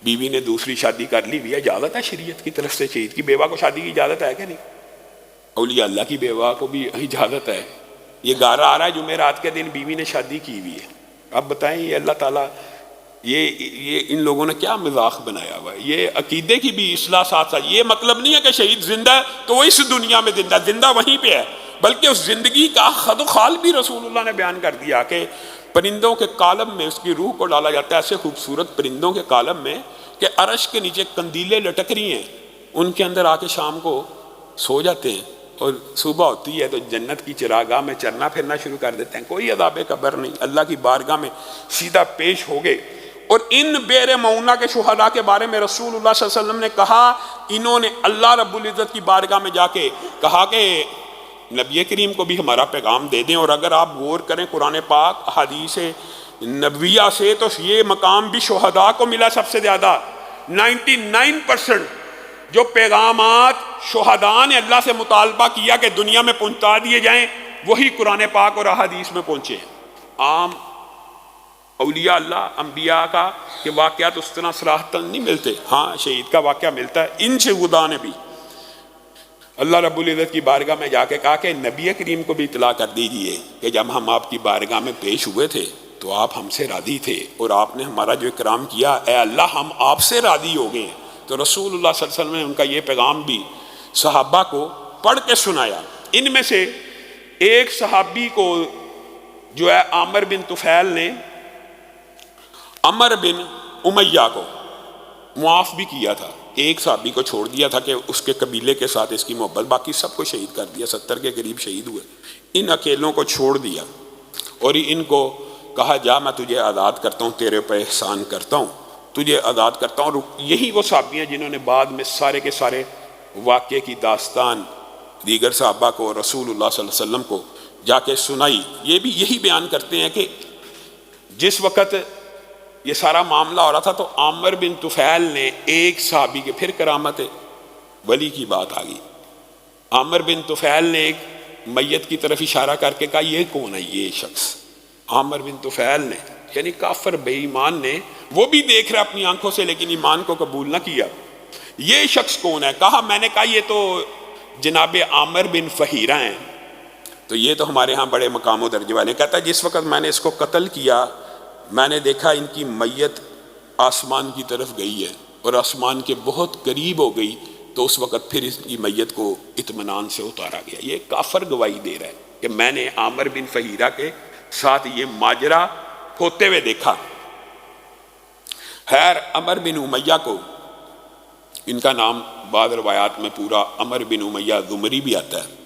بیوی نے دوسری شادی کر لی ہوئی ہے، اجازت ہے شریعت کی طرف سے، شہید کی بیوہ کو شادی کی اجازت ہے کہ نہیں؟ اولیاء اللہ کی بیوہ کو بھی اجازت ہے۔ یہ گھر آ رہا ہے جمعرات کے دن، بیوی نے شادی کی ہوئی ہے، اب بتائیں یہ اللہ تعالیٰ، یہ ان لوگوں نے کیا مذاق بنایا ہوا ہے؟ یہ عقیدے کی بھی اصلاح ساتھ ساتھ، یہ مطلب نہیں ہے کہ شہید زندہ ہے تو وہ اس دنیا میں زندہ، زندہ وہیں پہ ہے، بلکہ اس زندگی کا خد و خال بھی رسول اللہ نے بیان کر دیا کہ پرندوں کے کالم میں اس کی روح کو ڈالا جاتا ہے، ایسے خوبصورت پرندوں کے کالم میں کہ عرش کے نیچے قندیلیں لٹک رہی ہیں، ان کے اندر آ کے شام کو سو جاتے ہیں، اور صبح ہوتی ہے تو جنت کی چراگاہ میں چرنا پھرنا شروع کر دیتے ہیں، کوئی عذاب قبر نہیں، اللہ کی بارگاہ میں سیدھا پیش ہو گئے۔ اور ان بیر معونہ کے شہداء کے بارے میں رسول اللہ صلی اللہ علیہ وسلم نے کہا، انہوں نے اللہ رب العزت کی بارگاہ میں جا کے کہا کہ نبی کریم کو بھی ہمارا پیغام دے دیں، اور اگر آپ غور کریں قرآن پاک حدیث نبویہ سے تو یہ مقام بھی شہداء کو ملا سب سے زیادہ۔ 99% جو پیغامات شہداء نے اللہ سے مطالبہ کیا کہ دنیا میں پہنچا دیے جائیں، وہی قرآن پاک اور احادیث میں پہنچے ہیں۔ عام اولیاء اللہ انبیاء کا کہ واقعات اس طرح صراحتاً نہیں ملتے، ہاں شہید کا واقعہ ملتا ہے۔ ان شہداء نے بھی اللہ رب العزت کی بارگاہ میں جا کے کہا کہ نبی کریم کو بھی اطلاع کر دیجئے کہ جب ہم آپ کی بارگاہ میں پیش ہوئے تھے تو آپ ہم سے راضی تھے، اور آپ نے ہمارا جو اکرام کیا، اے اللہ ہم آپ سے راضی ہو گئے ہیں۔ تو رسول اللہ صلی اللہ علیہ وسلم نے ان کا یہ پیغام بھی صحابہ کو پڑھ کے سنایا۔ ان میں سے ایک صحابی کو جو ہے عامر بن طفیل نے عمر بن امیہ کو معاف بھی کیا تھا، ایک صحابی کو چھوڑ دیا تھا کہ اس کے قبیلے کے ساتھ اس کی محبت، باقی سب کو شہید کر دیا، 70 کے قریب شہید ہوئے، ان اکیلوں کو چھوڑ دیا، اور ان کو کہا جا میں تجھے آزاد کرتا ہوں، تیرے پہ احسان کرتا ہوں، تجھے آزاد کرتا ہوں۔ اور یہی وہ صحابی ہیں جنہوں نے بعد میں سارے کے سارے واقعے کی داستان دیگر صحابہ کو، رسول اللہ صلی اللہ علیہ وسلم کو جا کے سنائی۔ یہ بھی یہی بیان کرتے ہیں کہ جس وقت یہ سارا معاملہ ہو رہا تھا تو عامر بن طفیل نے ایک صحابی کے، پھر کرامت ولی کی بات آ گئی، عامر بن طفیل نے ایک میت کی طرف اشارہ کر کے کہا یہ کون ہے یہ شخص؟ عامر بن طفیل نے، یعنی کافر بے ایمان نے، وہ بھی دیکھ رہا اپنی آنکھوں سے لیکن ایمان کو قبول نہ کیا، یہ شخص کون ہے؟ کہا میں نے کہا یہ تو جناب عامر بن فہیرہ ہیں، تو یہ تو ہمارے ہاں بڑے مقام و درجے والے۔ کہتا ہے جس وقت میں نے اس کو قتل کیا میں نے دیکھا ان کی میت آسمان کی طرف گئی ہے اور آسمان کے بہت قریب ہو گئی، تو اس وقت پھر اس کی میت کو اطمینان سے اتارا گیا۔ یہ کافر گواہی دے رہا ہے کہ میں نے عامر بن فہیرہ کے ساتھ یہ ماجرا ہوتے ہوئے دیکھا۔ خیر عمر بن امیہ کو، ان کا نام بعض روایات میں پورا عمر بن امیہ زمری بھی آتا ہے،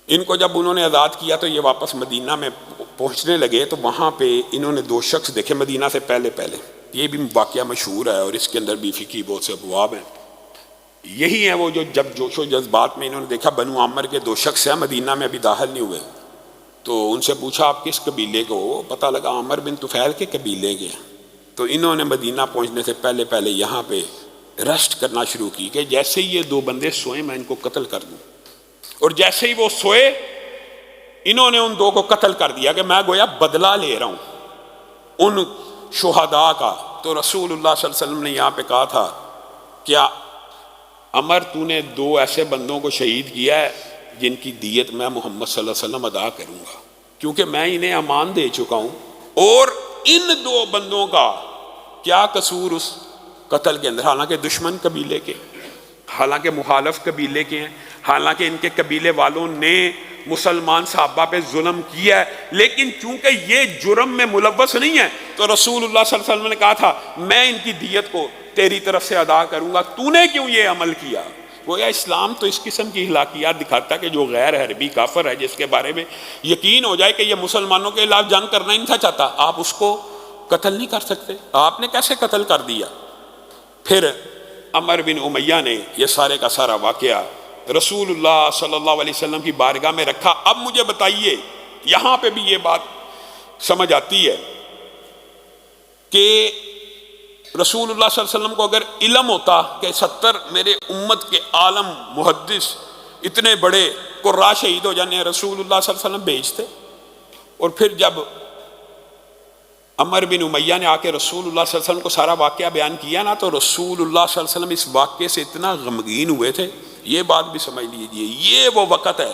ان کو جب انہوں نے آزاد کیا تو یہ واپس مدینہ میں پہنچنے لگے تو وہاں پہ انہوں نے 2 شخص دیکھے مدینہ سے پہلے، یہ بھی واقعہ مشہور ہے اور اس کے اندر بھی فقہی بہت سے ابواب ہیں۔ یہی ہیں وہ جو جب جوش و جذبات میں انہوں نے دیکھا بنو عامر کے 2 شخص ہیں مدینہ میں ابھی داخل نہیں ہوئے، تو ان سے پوچھا آپ کس قبیلے کو ہو؟ پتہ لگا عامر بن طفیل کے قبیلے کے ہیں۔ تو انہوں نے مدینہ پہنچنے سے پہلے یہاں پہ رشٹ کرنا شروع کی کہ جیسے ہی یہ 2 بندے سوئے میں ان کو قتل کر دوں، اور جیسے ہی وہ سوئے انہوں نے ان 2 کو قتل کر دیا کہ میں گویا بدلہ لے رہا ہوں ان شہداء کا۔ تو رسول اللہ صلی اللہ علیہ وسلم نے یہاں پہ کہا تھا کیا عمر تو نے 2 ایسے بندوں کو شہید کیا ہے جن کی دیت میں محمد صلی اللہ علیہ وسلم ادا کروں گا، کیونکہ میں انہیں امان دے چکا ہوں، اور ان 2 بندوں کا کیا قصور اس قتل کے اندر، حالانکہ دشمن قبیلے کے، حالانکہ مخالف قبیلے کے ہیں، حالانکہ ان کے قبیلے والوں نے مسلمان صحابہ پہ ظلم کیا ہے، لیکن چونکہ یہ جرم میں ملوث نہیں ہے تو رسول اللہ صلی اللہ علیہ وسلم نے کہا تھا میں ان کی دیت کو تیری طرف سے ادا کروں گا، تو نے کیوں یہ عمل کیا؟ گویا اسلام تو اس قسم کی ہلاکیات دکھاتا ہے کہ جو غیر حربی کافر ہے جس کے بارے میں یقین ہو جائے کہ یہ مسلمانوں کے خلاف جنگ کرنا ہی نہیں تھا چاہتا، آپ اس کو قتل نہیں کر سکتے، آپ نے کیسے قتل کر دیا؟ پھر عمر بن امیہ نے یہ سارے کا سارا واقعہ رسول اللہ صلی اللہ علیہ وسلم کی بارگاہ میں رکھا۔ اب مجھے بتائیے، یہاں پہ بھی یہ بات سمجھ آتی ہے کہ رسول اللہ صلی اللہ علیہ وسلم کو اگر علم ہوتا کہ 70 میرے امت کے عالم محدث اتنے بڑے قراء شہید ہو جانے ہیں، رسول اللہ صلی اللہ علیہ وسلم بھیجتے؟ اور پھر جب عمر بن امیہ نے آ کے رسول اللہ صلی اللہ علیہ وسلم کو سارا واقعہ بیان کیا نا، تو رسول اللہ صلی اللہ علیہ وسلم اس واقعے سے اتنا غمگین ہوئے تھے۔ یہ بات بھی سمجھ لیجئے، یہ وہ وقت ہے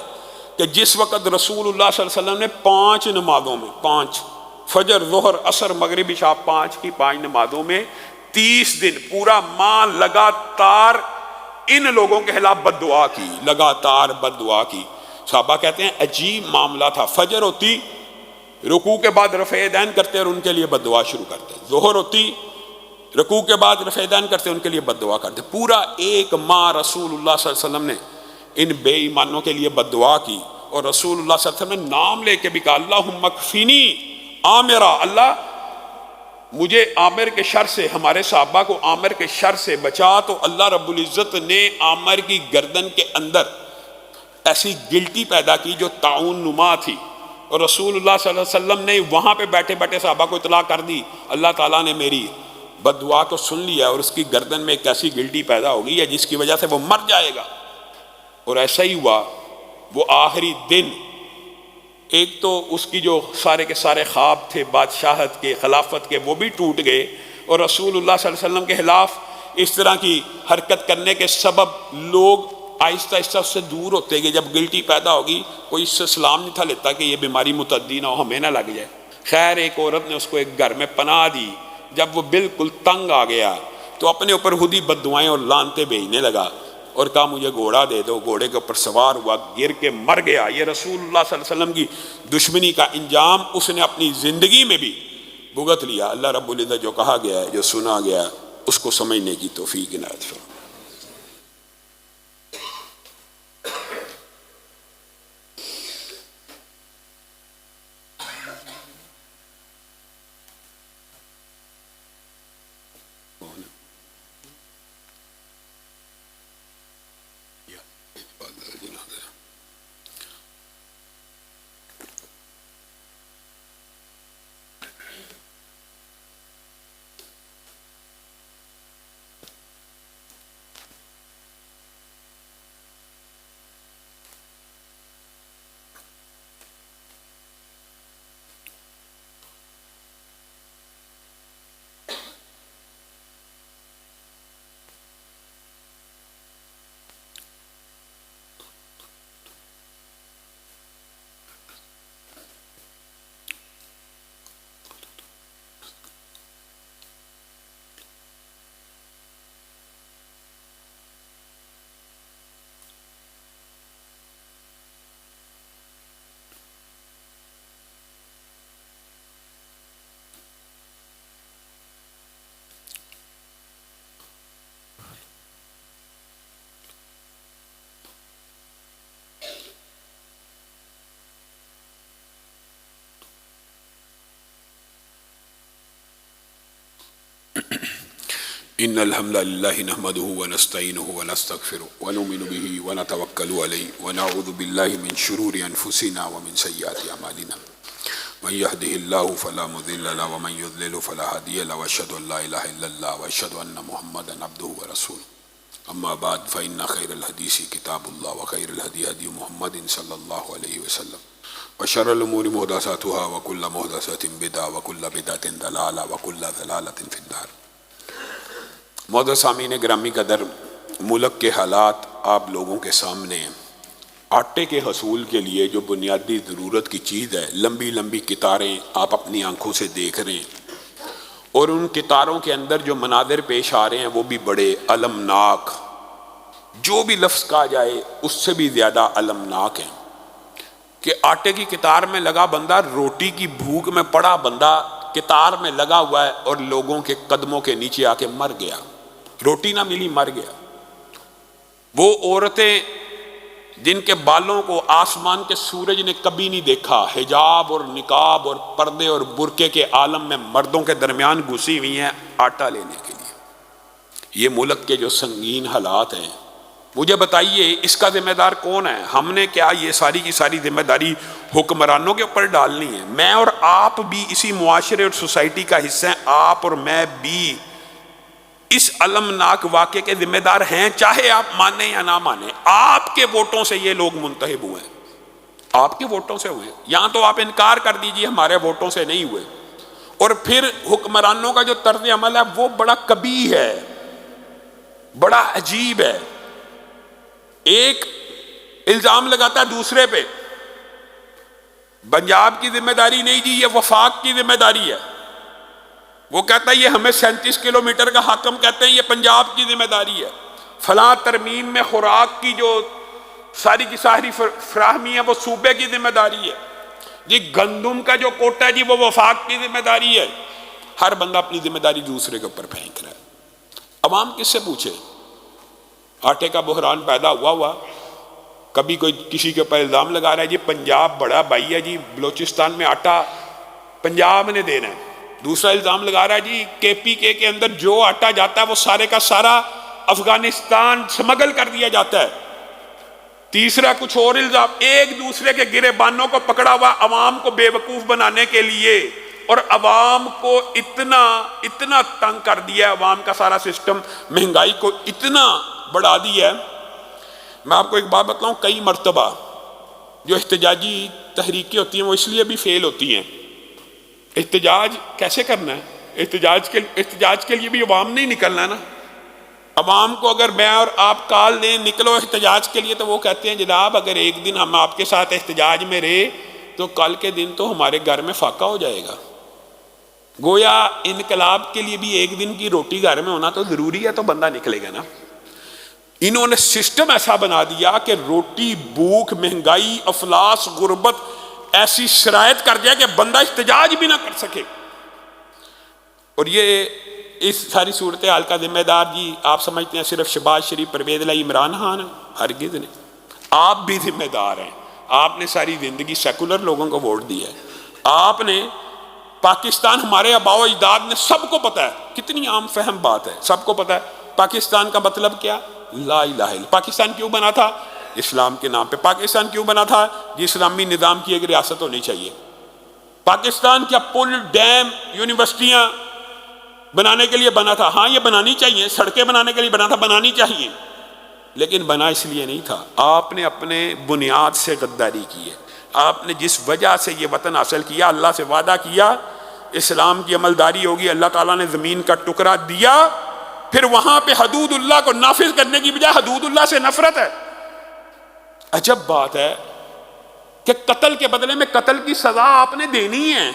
کہ جس وقت رسول اللہ صلی اللہ علیہ وسلم نے 5 نمازوں میں، 5 فجر ظہر عصر مغرب عشاء 5 کی 5 نمازوں میں 30 دن پورا ماہ لگاتار ان لوگوں کے خلاف بد دعا کی، لگاتار بد دعا کی۔ صحابہ کہتے ہیں عجیب معاملہ تھا، فجر ہوتی رکوع کے بعد رفع یدین کرتے اور ان کے لیے بد دعا شروع کرتے، ظہر ہوتی رکوع کے بعد رفع یدین کرتے ان کے لیے بد دعا کرتے، پورا 1 ماہ رسول اللہ صلی اللہ علیہ وسلم نے ان بے ایمانوں کے لیے بد دعا کی، اور رسول اللہ صلی اللہ علیہ وسلم نے نام لے کے بھی کہا اللہم اکفینی عامرہ، اللہ مجھے عامر کے شر سے، ہمارے صحابہ کو عامر کے شر سے بچا۔ تو اللہ رب العزت نے عامر کی گردن کے اندر ایسی گلٹی پیدا کی جو طاعون نما تھی، اور رسول اللہ صلی اللہ علیہ وسلم نے وہاں پہ بیٹھے بیٹھے صحابہ کو اطلاع کر دی اللہ تعالیٰ نے میری بد دعا کو سن لیا اور اس کی گردن میں ایک ایسی گلٹی پیدا ہو گئی ہے جس کی وجہ سے وہ مر جائے گا۔ اور ایسا ہی ہوا، وہ آخری دن ایک تو اس کی جو سارے کے سارے خواب تھے بادشاہت کے، خلافت کے، وہ بھی ٹوٹ گئے، اور رسول اللہ صلی اللہ علیہ وسلم کے خلاف اس طرح کی حرکت کرنے کے سبب لوگ آہستہ آہستہ اس سے دور ہوتے گئے۔ جب گلٹی پیدا ہوگی کوئی اس سے سلام نہیں تھا لیتا کہ یہ بیماری متعدی نہ ہو، ہمیں نہ لگ جائے۔ خیر ایک عورت نے اس کو ایک گھر میں پناہ دی، جب وہ بالکل تنگ آ گیا تو اپنے اوپر خود ہی بد دعائیں اور لعنتیں بھیجنے لگا اور کہا مجھے گھوڑا دے دو، گھوڑے کے اوپر سوار ہوا، گر کے مر گیا۔ یہ رسول اللہ صلی اللہ علیہ وسلم کی دشمنی کا انجام اس نے اپنی زندگی میں بھی بھگت لیا۔ اللہ رب العزت جو کہا گیا ہے، جو سنا گیا ہے، اس کو سمجھنے کی توفیق عنایت فرمائے۔ ان الحمد للہ نحمدہ ونستعینہ ونستغفرہ ونؤمن بہ ونتوکل علیہ ونعوذ باللہ من شرور انفسنا ومن سیئات اعمالنا من يهده الله فلا مضل له ومن يضلل فلا هادي له واشهد ان لا اله الا الله واشهد ان محمدا عبده ورسوله اما بعد فان خير الحديث كتاب الله وخير الهدي هدي محمد صلى الله عليه وسلم وشر الامور محدثاتها وكل محدثة بدعة وكل بدعة ضلالة وكل ضلالة في النار۔ معزز سامعین گرامی قدر، ملک کے حالات آپ لوگوں کے سامنے ہیں۔ آٹے کے حصول کے لیے جو بنیادی ضرورت کی چیز ہے، لمبی لمبی قطاریں آپ اپنی آنکھوں سے دیکھ رہے ہیں، اور ان قطاروں کے اندر جو مناظر پیش آ رہے ہیں وہ بھی بڑے المناک، جو بھی لفظ کہا جائے اس سے بھی زیادہ المناک ہیں کہ آٹے کی قطار میں لگا بندہ، روٹی کی بھوک میں پڑا بندہ قطار میں لگا ہوا ہے اور لوگوں کے قدموں کے نیچے آ کے مر گیا، روٹی نہ ملی مر گیا۔ وہ عورتیں جن کے بالوں کو آسمان کے سورج نے کبھی نہیں دیکھا، حجاب اور نقاب اور پردے اور برقعے کے عالم میں مردوں کے درمیان گھسی ہوئی ہیں آٹا لینے کے لیے۔ یہ ملک کے جو سنگین حالات ہیں، مجھے بتائیے اس کا ذمہ دار کون ہے؟ ہم نے کیا یہ ساری کی ساری ذمہ داری حکمرانوں کے اوپر ڈالنی ہے؟ میں اور آپ بھی اسی معاشرے اور سوسائٹی کا حصہ ہیں، آپ اور میں بھی اس المناک واقعے کے ذمہ دار ہیں، چاہے آپ مانیں یا نہ مانیں۔ آپ کے ووٹوں سے یہ لوگ منتخب ہوئے ہیں، آپ کے ووٹوں سے ہوئے، یہاں تو آپ انکار کر دیجئے ہمارے ووٹوں سے نہیں ہوئے۔ اور پھر حکمرانوں کا جو طرز عمل ہے وہ بڑا قبیح ہے، بڑا عجیب ہے۔ ایک الزام لگاتا ہے دوسرے پہ، پنجاب کی ذمہ داری نہیں جی، یہ وفاق کی ذمہ داری ہے۔ وہ کہتا ہے یہ ہمیں 37 کلومیٹر کا حاکم کہتے ہیں، یہ پنجاب کی ذمہ داری ہے۔ فلاں ترمیم میں خوراک کی جو ساری کی ساری فراہمی ہے وہ صوبے کی ذمہ داری ہے جی، گندم کا جو کوٹا ہے جی وہ وفاق کی ذمہ داری ہے۔ ہر بندہ اپنی ذمہ داری دوسرے کے اوپر پھینک رہا ہے۔ عوام کس سے پوچھے؟ آٹے کا بحران پیدا ہوا کبھی کوئی کسی کے اوپر الزام لگا رہا ہے جی پنجاب بڑا بھائی ہے جی، بلوچستان میں آٹا پنجاب نے دینا ہے۔ دوسرا الزام لگا رہا ہے جی KPK کے اندر جو آٹا جاتا ہے وہ سارے کا سارا افغانستان سمگل کر دیا جاتا ہے۔ تیسرا کچھ اور الزام، ایک دوسرے کے گریبانوں کو پکڑا ہوا عوام کو بے وقوف بنانے کے لیے، اور عوام کو اتنا تنگ کر دیا ہے، عوام کا سارا سسٹم مہنگائی کو اتنا بڑھا دیا ہے۔ میں آپ کو ایک بات بتاؤں، کئی مرتبہ جو احتجاجی تحریکیں ہوتی ہیں وہ اس لیے بھی فیل ہوتی ہیں۔ احتجاج کیسے کرنا ہے؟ احتجاج کے لیے بھی عوام نہیں نکلنا نا۔ عوام کو اگر میں اور آپ کال دیں نکلو احتجاج کے لیے تو وہ کہتے ہیں جناب اگر ایک دن ہم آپ کے ساتھ احتجاج میں رہے تو کل کے دن تو ہمارے گھر میں فاقہ ہو جائے گا۔ گویا انقلاب کے لیے بھی ایک دن کی روٹی گھر میں ہونا تو ضروری ہے، تو بندہ نکلے گا نا۔ انہوں نے سسٹم ایسا بنا دیا کہ روٹی، بھوک، مہنگائی، افلاس، غربت ایسی شرائط کر دیا کہ بندہ احتجاج بھی نہ کر سکے۔ اور یہ اس ساری صورتحال کا ذمہ دار جی آپ سمجھتے ہیں صرف شہباز شریف، پرویز الہی، عمران خان ہے؟ ہرگز نہیں، آپ بھی ذمہ دار ہیں۔ آپ نے ساری زندگی سیکولر لوگوں کو ووٹ دیا ہے۔ آپ نے پاکستان، ہمارے آباء و اجداد نے، سب کو پتہ ہے، کتنی عام فہم بات ہے، سب کو پتہ ہے پاکستان کا مطلب کیا؟ لا الہ الا۔ پاکستان کیوں بنا تھا؟ اسلام کے نام پہ۔ پاکستان کیوں بنا تھا؟ جی اسلامی نظام کی ایک ریاست ہونی چاہیے۔ پاکستان کیا پل، ڈیم، یونیورسٹیاں بنانے کے لیے بنا تھا؟ ہاں یہ بنانی چاہیے، سڑکیں بنانے کے لیے بنا تھا، بنانی چاہیے، لیکن بنا اس لیے نہیں تھا۔ آپ نے اپنے بنیاد سے غداری کی ہے۔ آپ نے جس وجہ سے یہ وطن حاصل کیا، اللہ سے وعدہ کیا اسلام کی عملداری ہوگی، اللہ تعالیٰ نے زمین کا ٹکڑا دیا، پھر وہاں پہ حدود اللہ کو نافذ کرنے کی بجائے حدود اللہ سے نفرت ہے۔ عجب بات ہے کہ قتل کے بدلے میں قتل کی سزا آپ نے دینی ہے،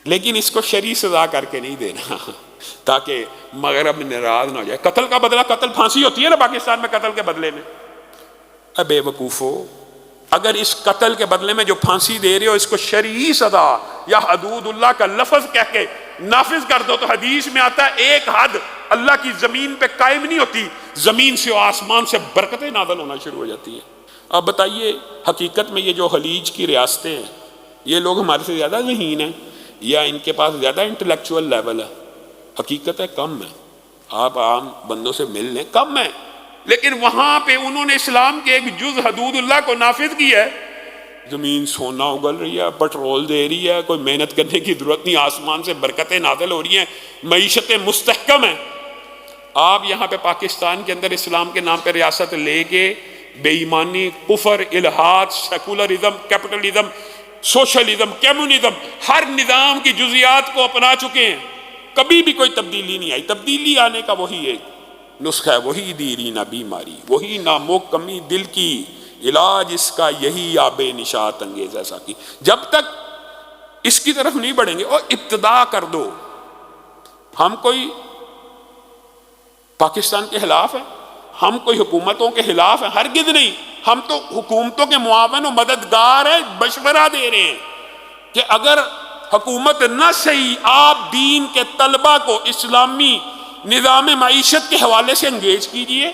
لیکن اس کو شرعی سزا کر کے نہیں دینا تاکہ مغرب ناراض نہ ہو جائے۔ قتل کا بدلہ، قتل پھانسی ہوتی ہے نا پاکستان میں، قتل کے بدلے میں۔ اے بے وقوفو، اگر اس قتل کے بدلے میں جو پھانسی دے رہے ہو اس کو شرعی سزا یا حدود اللہ کا لفظ کہہ کے نافذ کر دو، تو حدیث میں آتا ہے ایک حد اللہ کی زمین پہ قائم نہیں ہوتی، زمین سے و آسمان سے برکتیں نازل ہونا شروع ہو جاتی ہیں۔ اب بتائیے حقیقت میں یہ جو خلیج کی ریاستیں ہیں، یہ لوگ ہمارے سے زیادہ ذہین ہیں یا ان کے پاس زیادہ انٹلیکچول لیول ہے؟ حقیقت ہے کم ہے۔ آپ عام بندوں سے مل لیں، کم ہے، لیکن وہاں پہ انہوں نے اسلام کے ایک جز حدود اللہ کو نافذ کیا ہے۔ زمین سونا اگل رہی ہے، پٹرول دے رہی ہے، کوئی محنت کرنے کی ضرورت نہیں، آسمان سے برکتیں نازل ہو رہی ہیں، معیشتیں مستحکم ہیں۔ آپ یہاں پہ پاکستان کے اندر اسلام کے نام پہ ریاست لے کے بے ایمانی، کفر، الحاد، سیکولرزم، کیپٹلزم، سوشلزم، کمیونزم، ہر نظام کی جزیات کو اپنا چکے ہیں، کبھی بھی کوئی تبدیلی نہیں آئی۔ تبدیلی آنے کا وہی ایک نسخہ ہے، وہی دیرینہ بیماری، وہی نامو کمی دل کی، علاج اس کا یہی آب نشاط انگیز ایسا کی۔ جب تک اس کی طرف نہیں بڑھیں گے، اور ابتدا کر دو۔ ہم کوئی پاکستان کے خلاف ہے، ہم کوئی حکومتوں کے خلاف ہیں، ہرگز نہیں۔ ہم تو حکومتوں کے معاون و مددگار ہیں، مشورہ دے رہے ہیں کہ اگر حکومت نہ صحیح، آپ دین کے طلبہ کو اسلامی نظام معیشت کے حوالے سے انگیج کیجئے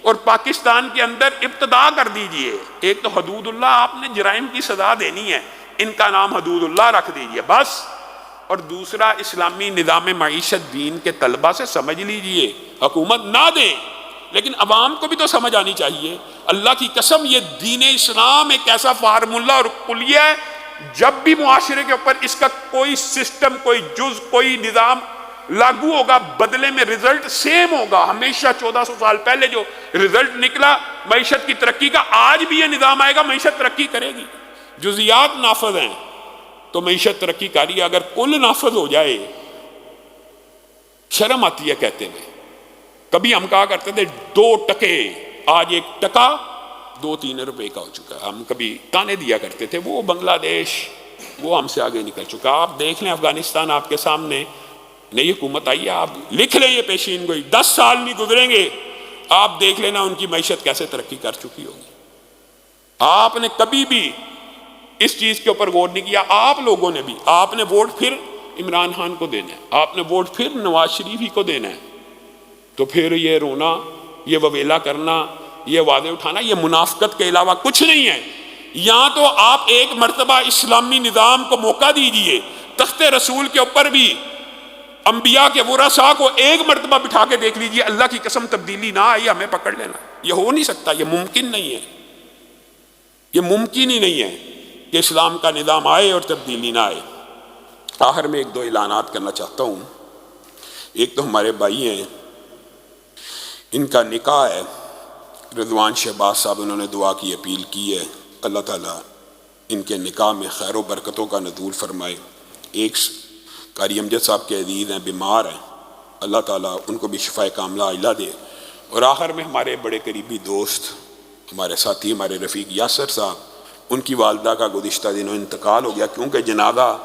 اور پاکستان کے اندر ابتدا کر دیجئے۔ ایک تو حدود اللہ، آپ نے جرائم کی سزا دینی ہے، ان کا نام حدود اللہ رکھ دیجئے بس۔ اور دوسرا، اسلامی نظام معیشت دین کے طلبہ سے سمجھ لیجئے، حکومت نہ دیں لیکن عوام کو بھی تو سمجھ آنی چاہیے۔ اللہ کی قسم، یہ دین اسلام ایک ایسا فارمولہ اور کلیہ ہے، جب بھی معاشرے کے اوپر اس کا کوئی سسٹم، کوئی جز، کوئی نظام لاگو ہوگا، بدلے میں رزلٹ سیم ہوگا۔ ہمیشہ 1400 سال پہلے جو رزلٹ نکلا معیشت کی ترقی کا، آج بھی یہ نظام آئے گا، معیشت ترقی کرے گی۔ جزیات نافذ ہیں تو معیشت ترقی کاری، اگر کل نافذ ہو جائے شرم آتی ہے کہتے ہیں۔ کبھی ہم کہا کرتے تھے 2 ٹکے، آج 1 ٹکا 2-3 روپے کا ہو چکا ہے۔ ہم کبھی تانے دیا کرتے تھے، وہ بنگلہ دیش وہ ہم سے آگے نکل چکا۔ آپ دیکھ لیں افغانستان آپ کے سامنے، نئی حکومت آئی ہے، آپ لکھ لیں یہ پیشین گوئی، 10 سال نہیں گزریں گے، آپ دیکھ لینا ان کی معیشت کیسے ترقی کر چکی ہوگی۔ آپ نے کبھی بھی اس چیز کے اوپر غور نہیں کیا۔ آپ لوگوں نے بھی، آپ نے ووٹ پھر عمران خان کو دینا ہے، آپ نے ووٹ پھر نواز شریف ہی کو دینا ہے، تو پھر یہ رونا، یہ وویلا کرنا، یہ وعدے اٹھانا، یہ منافقت کے علاوہ کچھ نہیں ہے۔ یہاں تو آپ ایک مرتبہ اسلامی نظام کو موقع دیجئے، تخت رسول کے اوپر بھی انبیاء کے ورثاء کو ایک مرتبہ بٹھا کے دیکھ لیجئے، اللہ کی قسم تبدیلی نہ آئی، ہمیں پکڑ لینا۔ یہ ہو نہیں سکتا، یہ ممکن نہیں ہے، یہ ممکن ہی نہیں ہے کہ اسلام کا نظام آئے اور تبدیلی نہ آئے۔ آخر میں 1-2 اعلانات کرنا چاہتا ہوں۔ ایک تو ہمارے بھائی ہیں، ان کا نکاح ہے، رضوان شہباز صاحب، انہوں نے دعا کی اپیل کی ہے، اللہ تعالیٰ ان کے نکاح میں خیر و برکتوں کا نزول فرمائے۔ ایک قاری امجد صاحب کے عزیز ہیں، بیمار ہیں، اللہ تعالیٰ ان کو بھی شفائے کاملہ عاجلہ دے۔ اور آخر میں ہمارے بڑے قریبی دوست، ہمارے ساتھی، ہمارے رفیق یاسر صاحب، ان کی والدہ کا گزشتہ دنوں انتقال ہو گیا۔ کیونکہ جنازہ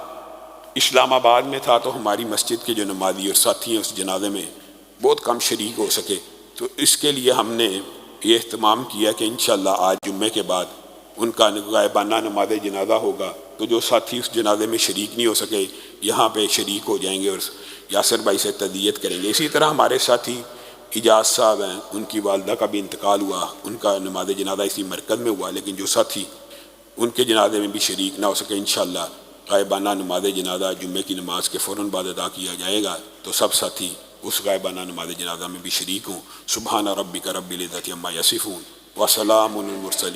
اسلام آباد میں تھا تو ہماری مسجد کے جو نمازی اور ساتھی ہیں اس جنازے میں بہت کم شریک ہو سکے، تو اس کے لیے ہم نے یہ اہتمام کیا کہ انشاءاللہ آج جمعے کے بعد ان کا غائبانہ نماز جنازہ ہوگا، تو جو ساتھی اس جنازے میں شریک نہیں ہو سکے یہاں پہ شریک ہو جائیں گے اور یاسر بھائی سے تعزیت کریں گے۔ اسی طرح ہمارے ساتھی اجاز صاحب ہیں، ان کی والدہ کا بھی انتقال ہوا، ان کا نماز جنازہ اسی مرکز میں ہوا، لیکن جو ساتھی ان کے جنازے میں بھی شریک نہ ہو سکے، انشاءاللہ غائبانہ نماز جنازہ جمعے کی نماز کے فوراً بعد ادا کیا جائے گا، تو سب ساتھی اس غائبانہ نماز جنازہ میں بھی شریک ہوں۔ سبحان ربک رب العزت عما یصفون وسلام علی المرسلین۔